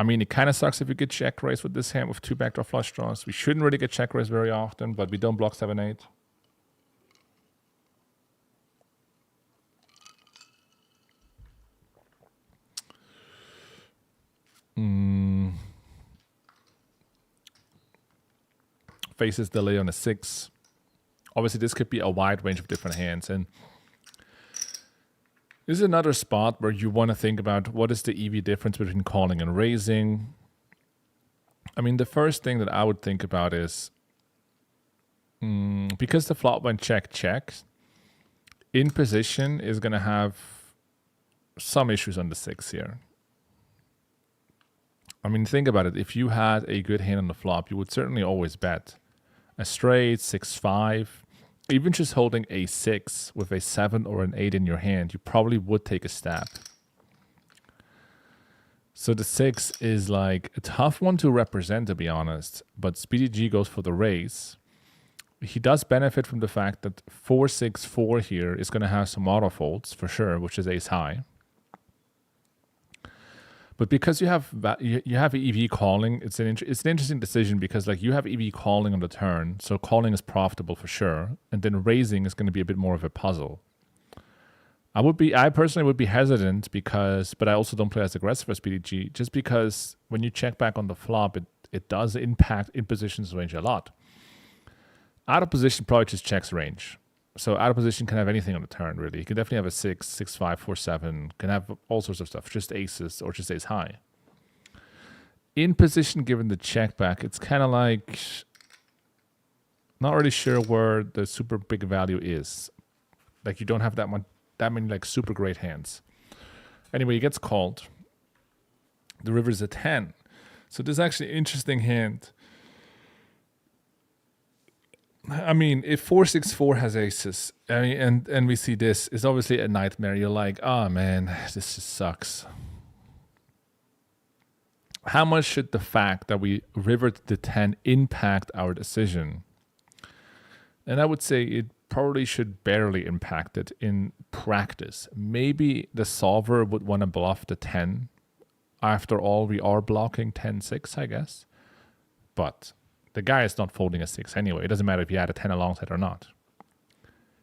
mean, it kind of sucks if you get check raised with this hand with 2 backdoor flush draws. We shouldn't really get check raised very often, but we don't block 7-8. Faces delay on a 6. Obviously, this could be a wide range of different hands, and this is another spot where you want to think about what is the EV difference between calling and raising. I mean, the first thing that I would think about is because the flop went check, in position is going to have some issues on the 6 here. I mean, think about it. If you had a good hand on the flop, you would certainly always bet. A straight, 6-5. even just holding a 6 with a 7 or an 8 in your hand, you probably would take a stab. So the 6 is like a tough one to represent, to be honest. But Speedy G goes for the raise. He does benefit from the fact that 4-6-4 here is going to have some auto folds for sure, which is ace high. But because you have EV calling, it's an interesting decision because like you have EV calling on the turn, so calling is profitable for sure, and then raising is going to be a bit more of a puzzle. I personally would be hesitant because, but I also don't play as aggressive as PDG, just because when you check back on the flop, it does impact in positions range a lot. Out of position probably just checks range. So out of position can have anything on the turn, really. You can definitely have a 6, 6-5, 4-7, can have all sorts of stuff, just aces or just ace high. In position, given the check back, it's kind of like not really sure where the super big value is. Like you don't have that many like super great hands. Anyway, he gets called. The river is a 10. So this is actually an interesting hand. I mean, if 4-6-4 has aces, I mean, and we see this, it's obviously a nightmare. You're like, oh man, this just sucks. How much should the fact that we rivered the 10 impact our decision? And I would say it probably should barely impact it in practice. Maybe the solver would want to bluff the 10. After all, we are blocking 10-6, I guess. But the guy is not folding a 6 anyway. It doesn't matter if you had a 10 alongside or not.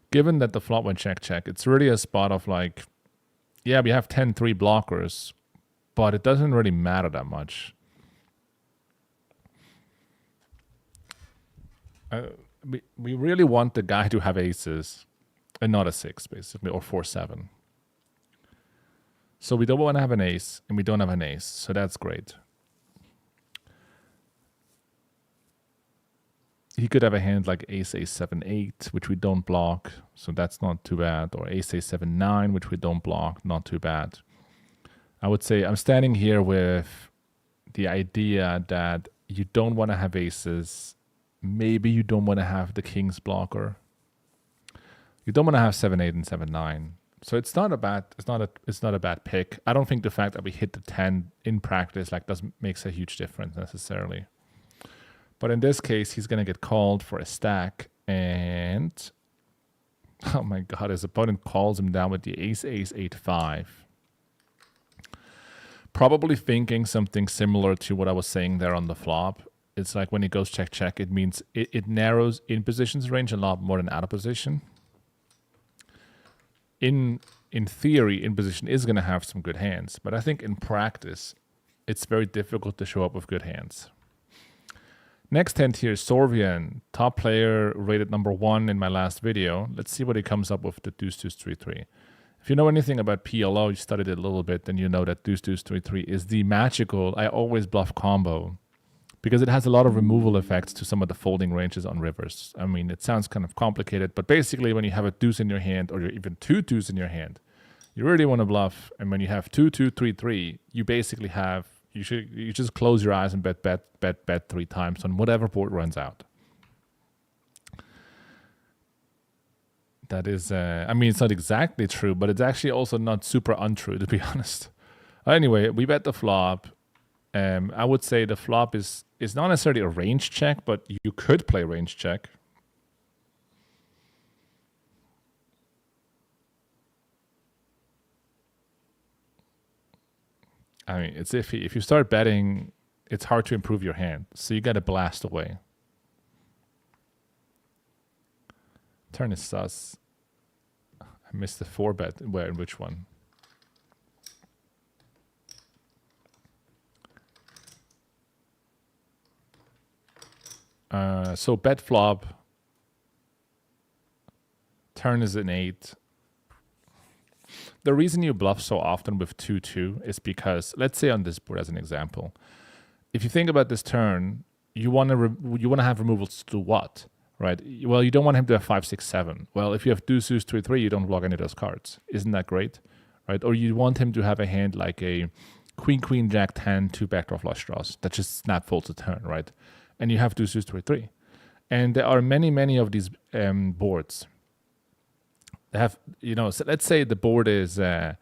Given that the flop went check-check, it's really a spot of like, yeah, we have 10-3 blockers, but it doesn't really matter that much. We really want the guy to have aces and not a 6, basically, or 4-7. So we don't want to have an ace, and we don't have an ace, so that's great. He could have a hand like ace 7-8, which we don't block, so that's not too bad. Or ace 7-9, which we don't block, not too bad. I would say I'm standing here with the idea that you don't want to have aces. Maybe you don't want to have the king's blocker. You don't want to have 7-8 and 7-9. So it's not a bad pick. I don't think the fact that we hit the 10 in practice makes a huge difference necessarily. But in this case, he's going to get called for a stack. And, oh my God, his opponent calls him down with the ace 8-5. Probably thinking something similar to what I was saying there on the flop. It's like when he goes check-check, it means it narrows in positions range a lot more than out of position. In theory, in position is going to have some good hands. But I think in practice, it's very difficult to show up with good hands. Next hand here is Sorvian, top player, rated number 1 in my last video. Let's see what he comes up with, the deuce, 3-3. If you know anything about PLO, you studied it a little bit, then you know that deuce, 3-3 is the magical, I always bluff combo, because it has a lot of removal effects to some of the folding ranges on rivers. I mean, it sounds kind of complicated, but basically when you have a deuce in your hand, or even 2 deuces in your hand, you really want to bluff, and when you have 2-2-3-3, you basically have You just close your eyes and bet 3 times on whatever board runs out. That is, I mean, it's not exactly true, but it's actually also not super untrue, to be honest. Anyway, we bet the flop. I would say the flop is not necessarily a range check, but you could play range check. I mean, it's iffy. If you start betting, it's hard to improve your hand. So you got to blast away. Turn is sus. I missed the 4-bet. Where? In which one? So bet flop. Turn is an 8. The reason you bluff so often with 2-2 is because, let's say on this board as an example, if you think about this turn, you want to have removals to what, right? Well, you don't want him to have 5-6-7. Well, if you have deuce 3-3, you don't block any of those cards. Isn't that great, right? Or you want him to have a hand like a queen, jack 10, 2 backdoor flush draws that just snap folds a turn, right? And you have deuce 3-3. And there are many of these boards. They have, so let's say the board is, I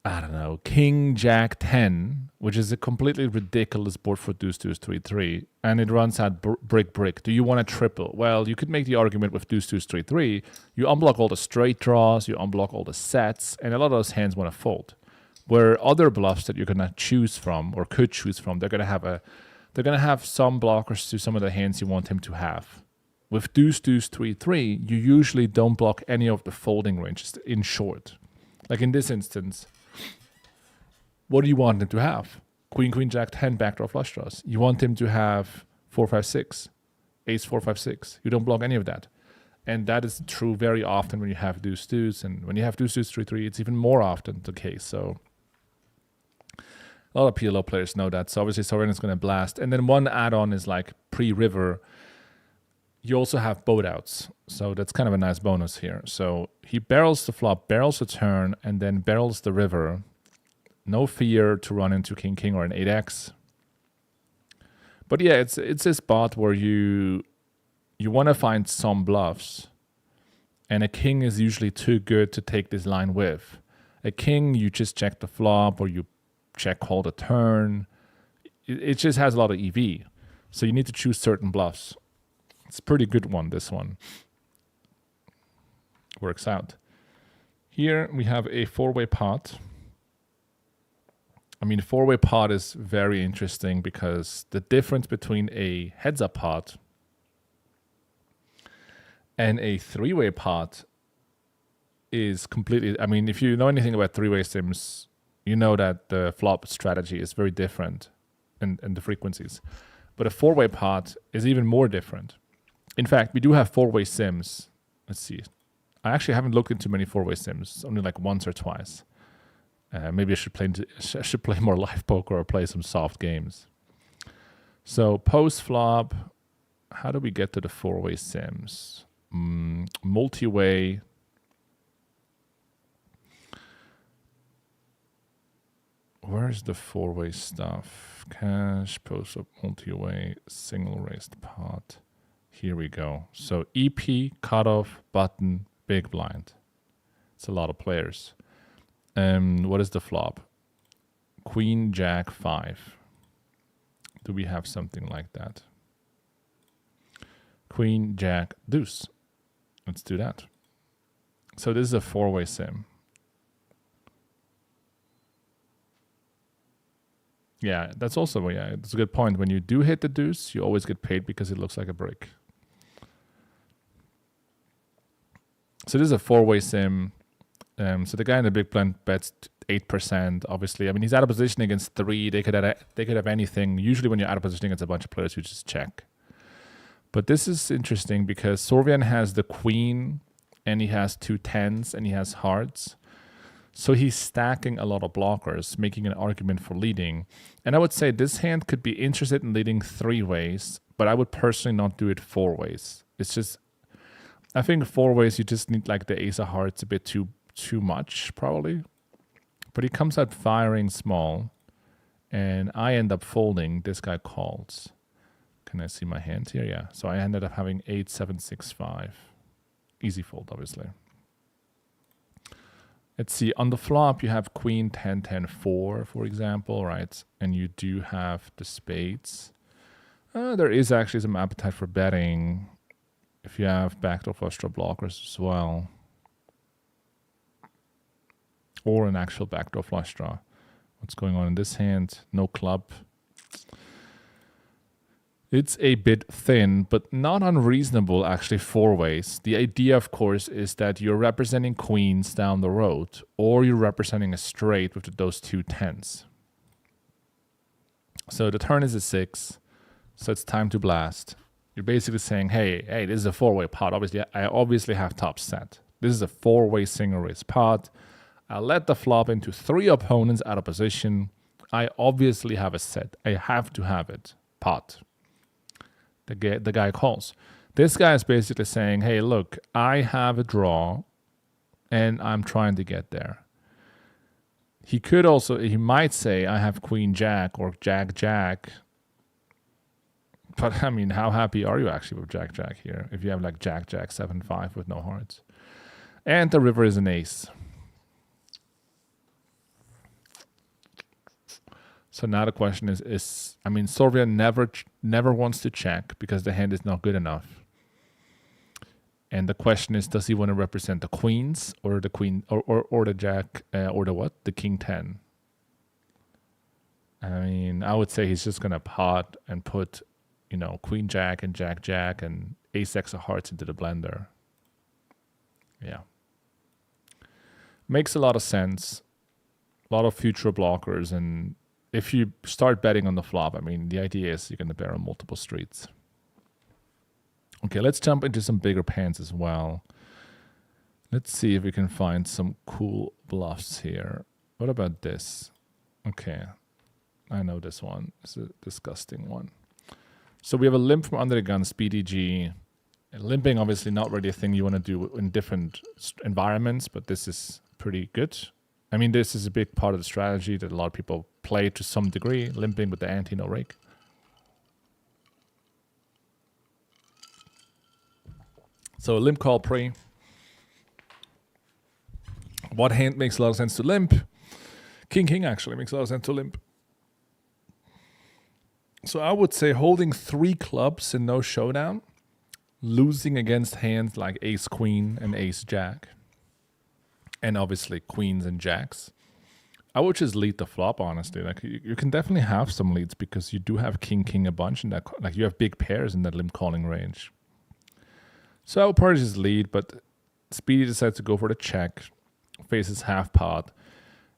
don't know, King Jack 10, which is a completely ridiculous board for deuce 3, and it runs at brick. Do you want a triple? Well, you could make the argument with deuce 3. You unblock all the straight draws, you unblock all the sets, and a lot of those hands want to fold. Where other bluffs that you're gonna choose from or could choose from, they're gonna have some blockers to some of the hands you want him to have. With deuce 3, you usually don't block any of the folding ranges in short. Like in this instance, what do you want him to have? Queen, Jack 10 backdoor flush draws. You want him to have 4, 5, 6, ace 4, 5, 6. You don't block any of that. And that is true very often when you have deuce, and when you have deuce 3, it's even more often the case. So a lot of PLO players know that. So obviously Sovereign is going to blast. And then one add-on is like pre-river. You also have boat outs. So that's kind of a nice bonus here. So he barrels the flop, barrels the turn, and then barrels the river. No fear to run into King or an 8x. But yeah, it's a spot where you want to find some bluffs. And a king is usually too good to take this line with. A king, you just check the flop or you check call the turn. It just has a lot of EV. So you need to choose certain bluffs. It's a pretty good one, this one. Works out. Here we have a 4-way pot. I mean, a 4-way pot is very interesting because the difference between a heads-up pot and a 3-way pot is completely... I mean, if you know anything about 3-way sims, you know that the flop strategy is very different and the frequencies. But a 4-way pot is even more different. In fact, we do have 4-way sims. Let's see. I actually haven't looked into many 4-way sims, only like once or twice. Maybe I should play more live poker or play some soft games. So post flop, how do we get to the 4-way sims? Multi-way. Where's the 4-way stuff? Cash, post up, multi-way, single raised pot. Here we go. So EP, cutoff, button, big blind. It's a lot of players. What is the flop? Queen, Jack, 5. Do we have something like that? Queen, Jack, deuce. Let's do that. So this is a 4-way sim. Yeah, that's also, that's a good point. When you do hit the deuce, you always get paid because it looks like a brick. So this is a 4-way sim. So the guy in the big blind bets 8%. Obviously, I mean, he's out of position against 3. They could have anything. Usually, when you're out of position against a bunch of players, you just check. But this is interesting because Sorvian has the queen, and he has 2 10s, and he has hearts. So he's stacking a lot of blockers, making an argument for leading. And I would say this hand could be interested in leading 3 ways, but I would personally not do it 4 ways. It's just, I think 4 ways you just need like the ace of hearts a bit too much probably. But he comes out firing small, and I end up folding. This guy calls. Can I see my hand here? Yeah. So I ended up having 8, 7, 6, 5. Easy fold, obviously. Let's see. On the flop, you have queen, 10, 10, 4, for example, right? And you do have the spades. There is actually some appetite for betting if you have backdoor flush draw blockers as well. Or an actual backdoor flush draw. What's going on in this hand? No club. It's a bit thin, but not unreasonable, actually, 4 ways. The idea, of course, is that you're representing queens down the road, or you're representing a straight with those 2 10s. So the turn is a 6, so it's time to blast. You're basically saying, hey, this is a 4-way pot. I obviously have top set. This is a 4-way single raise pot. I let the flop into 3 opponents out of position. I obviously have a set. I have to have it. Pot. The guy calls. This guy is basically saying, hey, look, I have a draw, and I'm trying to get there. He might say, I have queen jack or jack jack. But I mean, how happy are you actually with Jack here? If you have like Jack 7-5 with no hearts, and the river is an ace. So now the question is I mean, Sylvia never wants to check because the hand is not good enough. And the question is, does he want to represent the queens or the queen or the jack or the what? The king 10. I mean, I would say he's just gonna pot and put, you know, queen jack and jack and ace x of hearts into the blender. Yeah. Makes a lot of sense. A lot of future blockers, and if you start betting on the flop, I mean, the idea is you're going to bet on multiple streets. Okay, let's jump into some bigger pans as well. Let's see if we can find some cool bluffs here. What about this? Okay, I know this one. It's a disgusting one. So we have a limp from under the gun, Speedy G. Limping, obviously not really a thing you want to do in different environments, but this is pretty good. I mean, this is a big part of the strategy that a lot of people play to some degree, limping with the ante no rake. So limp call pre. What hand makes a lot of sense to limp? King actually makes a lot of sense to limp. So I would say holding 3 clubs in no showdown, losing against hands like ace queen and ace jack, and obviously queens and jacks. I would just lead the flop, honestly. Like you can definitely have some leads because you do have king a bunch, and that like you have big pairs in that limp calling range. So I would probably just lead, but Speedy decides to go for the check, faces half pot,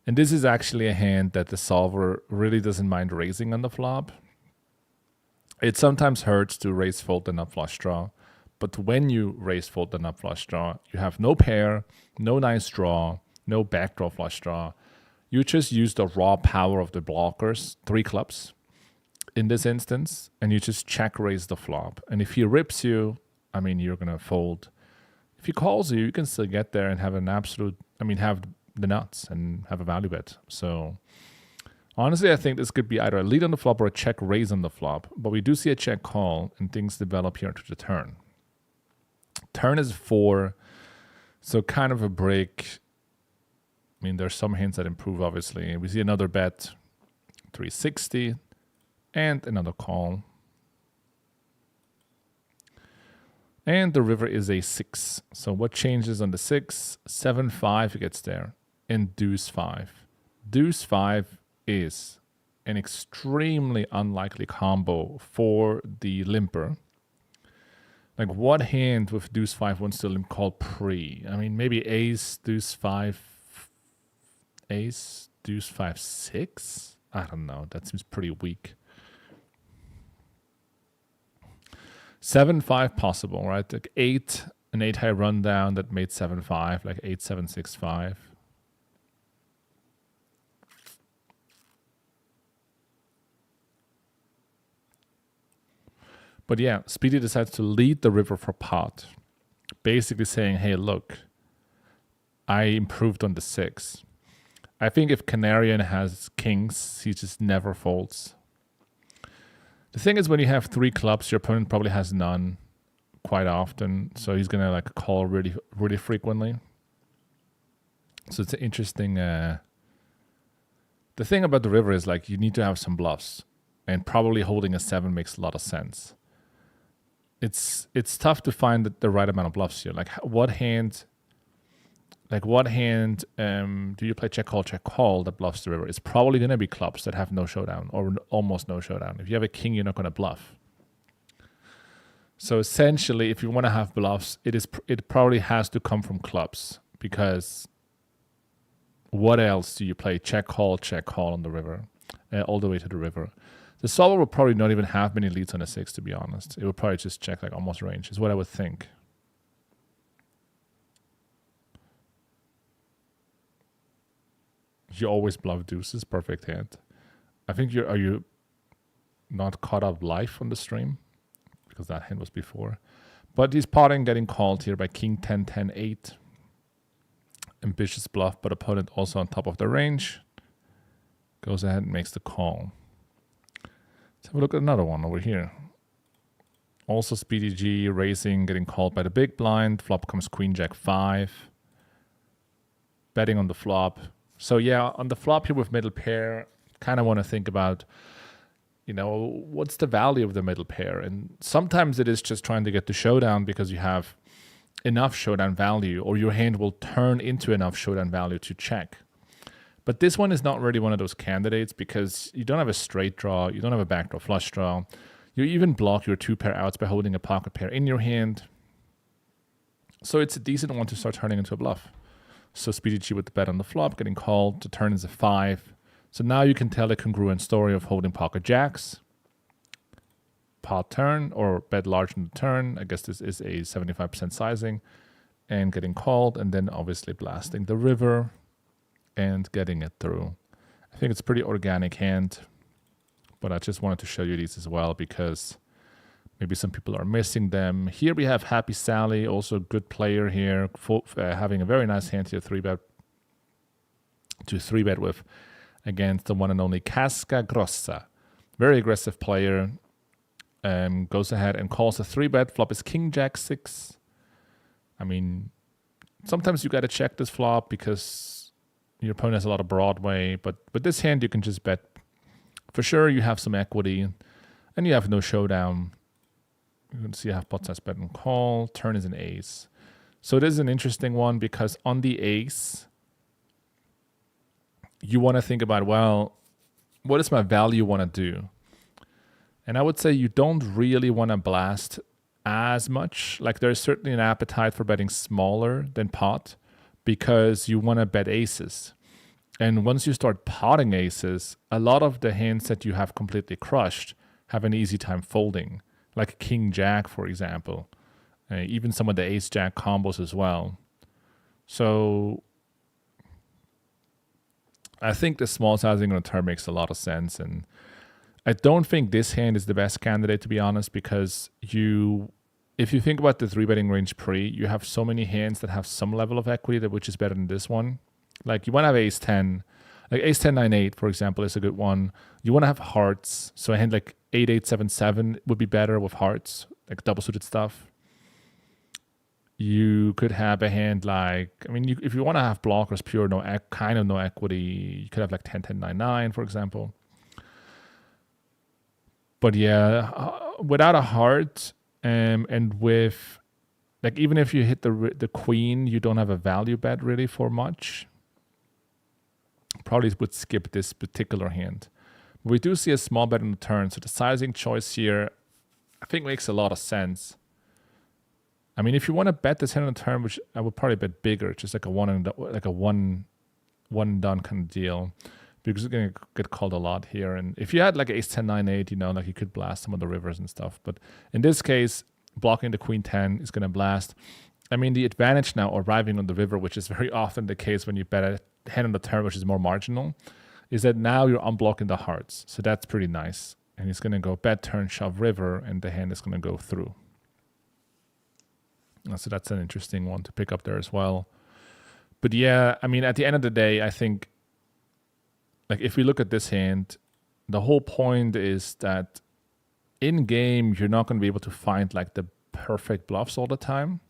and this is actually a hand that the solver really doesn't mind raising on the flop. It sometimes hurts to raise fold the nut flush draw, but when you raise fold the nut flush draw, you have no pair, no nice draw, no backdraw flush draw. You just use the raw power of the blockers, 3 clubs in this instance, and you just check raise the flop. And if he rips you, I mean, you're going to fold. If he calls you, you can still get there and have an absolute, I mean, have the nuts and have a value bet. So honestly, I think this could be either a lead on the flop or a check raise on the flop. But we do see a check call and things develop here into the turn. Turn is 4, so kind of a break. I mean, there's some hints that improve, obviously. We see another bet, 360, and another call. And the river is a 6. So what changes on the 6? 7-5 gets there, and deuce 5. Deuce 5 is an extremely unlikely combo for the limper. Like, what hand with deuce 5 wants to limp call pre? I mean, maybe ace, deuce 5, ace, deuce 5, 6? I don't know. That seems pretty weak. 7-5 possible, right? Like 8, an 8 high rundown that made 7-5, like 8-7-6-5. But yeah, Speedy decides to lead the river for pot, basically saying, hey, look, I improved on the 6. I think if Canarian has kings, he just never folds. The thing is, when you have 3 clubs, your opponent probably has none quite often, so he's gonna like call really, really frequently. So it's an interesting. The thing about the river is like you need to have some bluffs, and probably holding a 7 makes a lot of sense. It's tough to find the right amount of bluffs here. Like what hand do you play check call that bluffs the river? It's probably going to be clubs that have no showdown or almost no showdown. If you have a king, you're not going to bluff. So essentially, if you want to have bluffs, it probably has to come from clubs, because what else do you play check call on the river, all the way to the river? The solver will probably not even have many leads on a 6, to be honest. It will probably just check like almost range, is what I would think. You always bluff deuces, perfect hand. I think are you not caught up live on the stream? Because that hand was before. But he's potting, getting called here by king 10, 10, 8. Ambitious bluff, but opponent also on top of the range. Goes ahead and makes the call. Let's have a look at another one over here. Also Speedy G raising, getting called by the big blind. Flop comes Queen Jack 5. Betting on the flop. So yeah, on the flop here with middle pair, kind of want to think about, what's the value of the middle pair? And sometimes it is just trying to get the showdown because you have enough showdown value, or your hand will turn into enough showdown value to check. But this one is not really one of those candidates because you don't have a straight draw, you don't have a backdoor flush draw. You even block your 2-pair outs by holding a pocket pair in your hand. So it's a decent one to start turning into a bluff. So Speedy G with the bet on the flop, getting called. The turn is a 5. So now you can tell a congruent story of holding pocket jacks. Pot turn, or bet large in the turn. I guess this is a 75% sizing. And getting called, and then obviously blasting the river and getting it through. I think it's a pretty organic hand, but I just wanted to show you these as well because maybe some people are missing them. Here we have Happy Sally, also a good player here, having a very nice hand here, 3-bet with against the one and only Casca Grossa. Very aggressive player. Goes ahead and calls a 3-bet. Flop is King Jack 6. I mean, sometimes you got to check this flop because your opponent has a lot of Broadway, but with this hand you can just bet. For sure you have some equity and you have no showdown. You can see I have pot size bet and call. Turn is an ace. So it is an interesting one because on the ace, you want to think about, well, what does my value want to do? And I would say you don't really want to blast as much. Like there's certainly an appetite for betting smaller than pot because you want to bet aces. And once you start potting aces, a lot of the hands that you have completely crushed have an easy time folding. Like King Jack, for example. Even some of the Ace Jack combos as well. So I think the small sizing on the turn makes a lot of sense. And I don't think this hand is the best candidate, to be honest, because if you think about the 3-betting range pre, you have so many hands that have some level of equity, which is better than this one. Like you want to have ace 10. Like ace 10, 9, 8, for example, is a good one. You want to have hearts. So a hand like 8, 8, 7, 7 would be better with hearts, like double suited stuff. You could have a hand like, if you want to have blockers pure, no equity, you could have like 10, 10, 9, 9, for example. But yeah, without a heart, and with, like, even if you hit the queen, you don't have a value bet really for much. Probably would skip this particular hand. But we do see a small bet on the turn, so the sizing choice here, I think makes a lot of sense. If you want to bet this hand on the turn, which I would probably bet bigger, just like a one and done kind of deal, because it's going to get called a lot here. And if you had like ace 10, 9, 8, like you could blast some of the rivers and stuff. But in this case, blocking the queen 10 is going to blast. The advantage now arriving on the river, which is very often the case when you bet a hand on the turn, which is more marginal, is that now you're unblocking the hearts. So that's pretty nice. And he's going to go bet, turn, shove, river, and the hand is going to go through. So that's an interesting one to pick up there as well. But yeah, at the end of the day, I think, like, if we look at this hand, the whole point is that in game, you're not going to be able to find like the perfect bluffs all the time.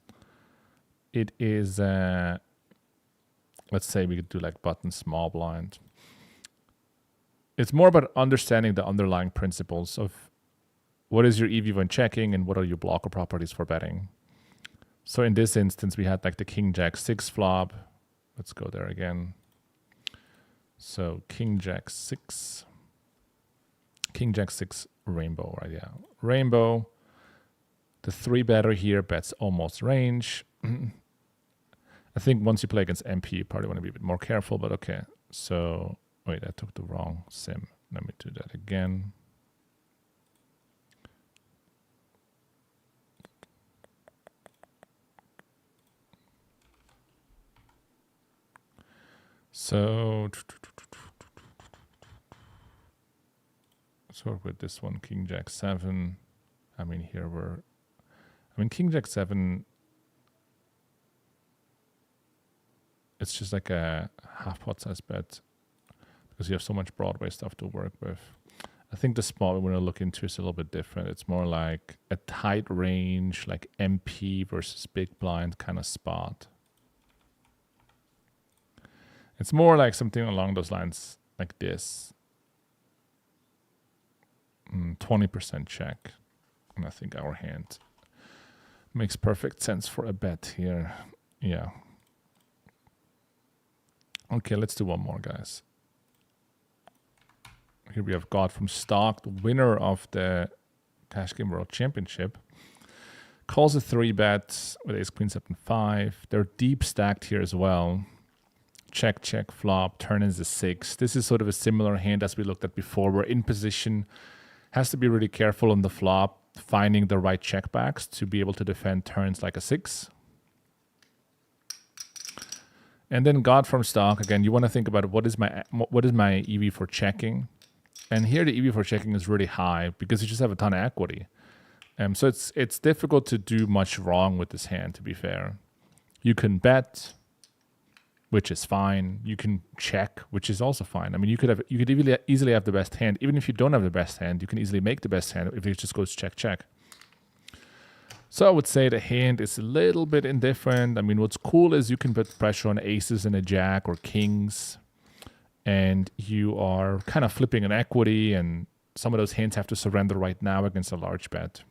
It is, let's say we could do like button small blind. It's more about understanding the underlying principles of what is your EV when checking and what are your blocker properties for betting. So in this instance, we had like the King Jack 6 flop. Let's go there again. So King Jack 6. King Jack 6 rainbow, right? Yeah. Rainbow. The 3-better here bets almost range. I think once you play against MP, you probably want to be a bit more careful, but okay. So, wait, I took the wrong sim. Let me do that again. So with this one, King Jack 7. King Jack 7. It's just like a half pot size bet because you have so much Broadway stuff to work with. I think the spot we want to look into is a little bit different. It's more like a tight range, like MP versus big blind kind of spot. It's more like something along those lines like this. 20% check. And I think our hand makes perfect sense for a bet here. Yeah. Okay, let's do one more, guys. Here we have God from Stock, the winner of the Cash Game World Championship. Calls a 3-bet with ace, queen, 7, 5. They're deep stacked here as well. Check, check, flop, turn is a 6. This is sort of a similar hand as we looked at before. We're in position. Has to be really careful on the flop, finding the right checkbacks to be able to defend turns like a 6. And then God from Stock, again, you want to think about what is my EV for checking. And here the EV for checking is really high because you just have a ton of equity. So it's difficult to do much wrong with this hand, to be fair. You can bet, which is fine. You can check, which is also fine. I mean, you could easily have the best hand. Even if you don't have the best hand, you can easily make the best hand if it just goes check, check. So I would say the hand is a little bit indifferent. I mean, what's cool is you can put pressure on aces and a jack or kings, and you are kind of flipping an equity, and some of those hands have to surrender right now against a large bet.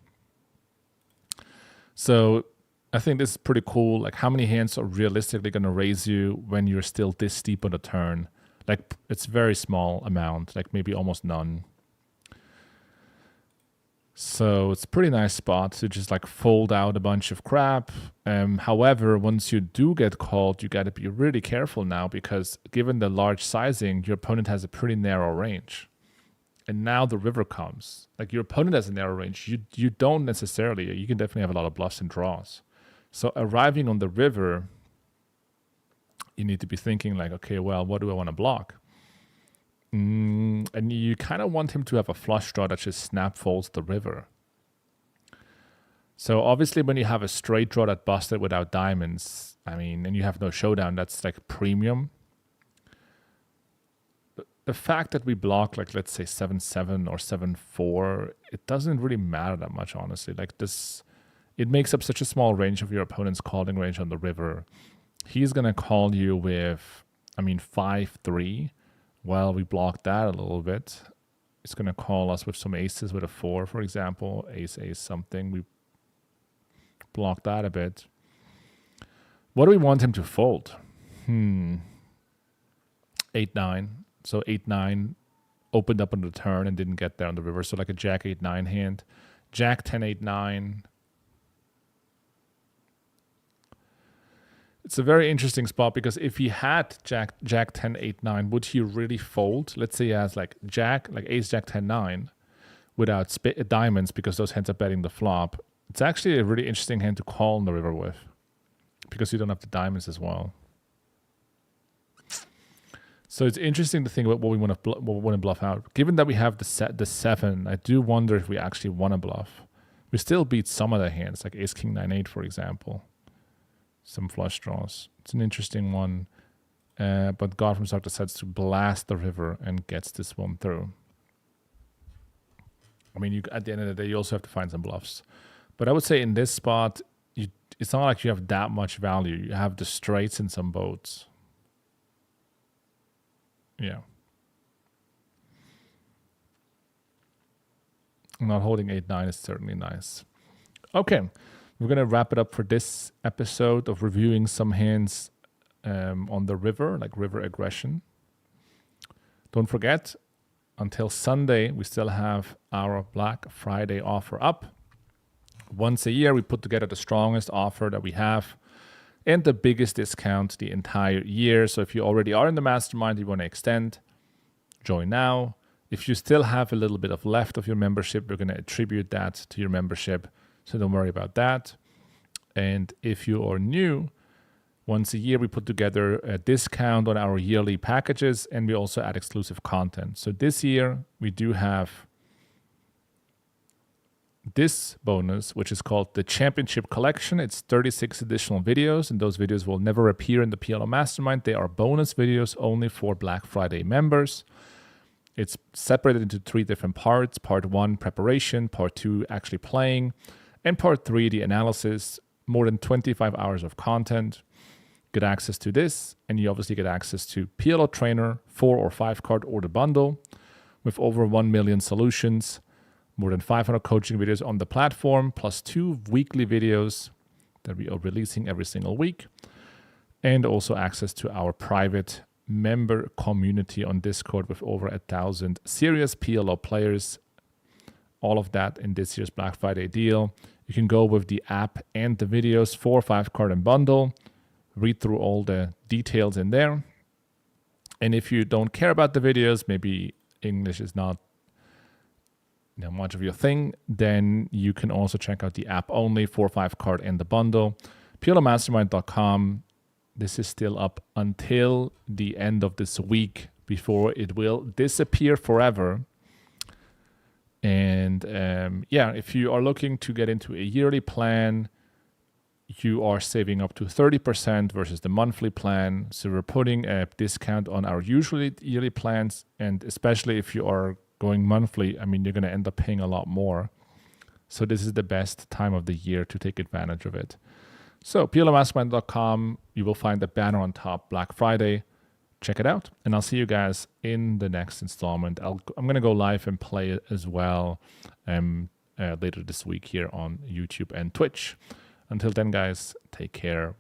So I think this is pretty cool. Like, how many hands are realistically going to raise you when you're still this deep on the turn? Like, it's very small amount, like maybe almost none. So it's a pretty nice spot to just like fold out a bunch of crap. However, once you do get called, you got to be really careful now, because given the large sizing, your opponent has a pretty narrow range. And now the river comes. Like, your opponent has a narrow range. You don't necessarily. You can definitely have a lot of bluffs and draws. So arriving on the river, you need to be thinking like, okay, well, what do I want to block? And you kind of want him to have a flush draw that just snap folds the river. So obviously when you have a straight draw that busted without diamonds, I mean, and you have no showdown, that's like premium. The fact that we block, like, let's say 7-7 or 7-4, it doesn't really matter that much, honestly. Like, this, it makes up such a small range of your opponent's calling range on the river. He's going to call you with, I mean, 5-3. Well, we block that a little bit. It's going to call us with some aces with a 4, for example. Ace, ace, something. We block that a bit. What do we want him to fold? 8-9. So 8-9 opened up on the turn and didn't get there on the river. So like a Jack 8-9 hand. Jack 10, 8-9. It's a very interesting spot, because if he had Jack 10, 8-9, would he really fold? Let's say he has like Jack, like Ace, Jack 10, 9 without diamonds, because those hands are betting the flop. It's actually a really interesting hand to call on the river with, because you don't have the diamonds as well. So it's interesting to think about what we want to bluff out. Given that we have the 7, I do wonder if we actually want to bluff. We still beat some of the hands, like Ace, King, 9-8, for example. Some flush draws. It's an interesting one. But God from Stock decides to blast the river and gets this one through. I mean, at the end of the day, you also have to find some bluffs. But I would say in this spot, it's not like you have that much value. You have the straights and some boats. Yeah. Not holding 8-9 is certainly nice. Okay. We're going to wrap it up for this episode of reviewing some hands on the river, like river aggression. Don't forget, until Sunday, we still have our Black Friday offer up. Once a year, we put together the strongest offer that we have and the biggest discount the entire year. So if you already are in the mastermind, you want to extend, join now. If you still have a little bit of left of your membership, we're going to attribute that to your membership. So don't worry about that. And if you are new, once a year we put together a discount on our yearly packages, and we also add exclusive content. So this year we do have this bonus, which is called the Championship Collection. It's 36 additional videos, and those videos will never appear in the PLO Mastermind. They are bonus videos only for Black Friday members. It's separated into 3 different parts. Part 1, preparation. Part 2, actually playing. And Part 3, the analysis. More than 25 hours of content. Get access to this. And you obviously get access to PLO Trainer, 4 or 5 card order bundle with over 1 million solutions. More than 500 coaching videos on the platform, plus 2 weekly videos that we are releasing every single week. And also access to our private member community on Discord with over 1,000 serious PLO players. All of that in this year's Black Friday deal. You can go with the app and the videos, 4 or 5 card and bundle. Read through all the details in there. And if you don't care about the videos, maybe English is not much of your thing, then you can also check out the app only, 4 or 5 card and the bundle. PLOmastermind.com. This is still up until the end of this week before it will disappear forever. And if you are looking to get into a yearly plan, you are saving up to 30% versus the monthly plan. So we're putting a discount on our usually yearly plans. And especially if you are going monthly, I mean, you're going to end up paying a lot more. So this is the best time of the year to take advantage of it. So PLOmastermind.com, you will find the banner on top, Black Friday. Check it out. And I'll see you guys in the next installment. I'm going to go live and play it as well later this week here on YouTube and Twitch. Until then, guys, take care.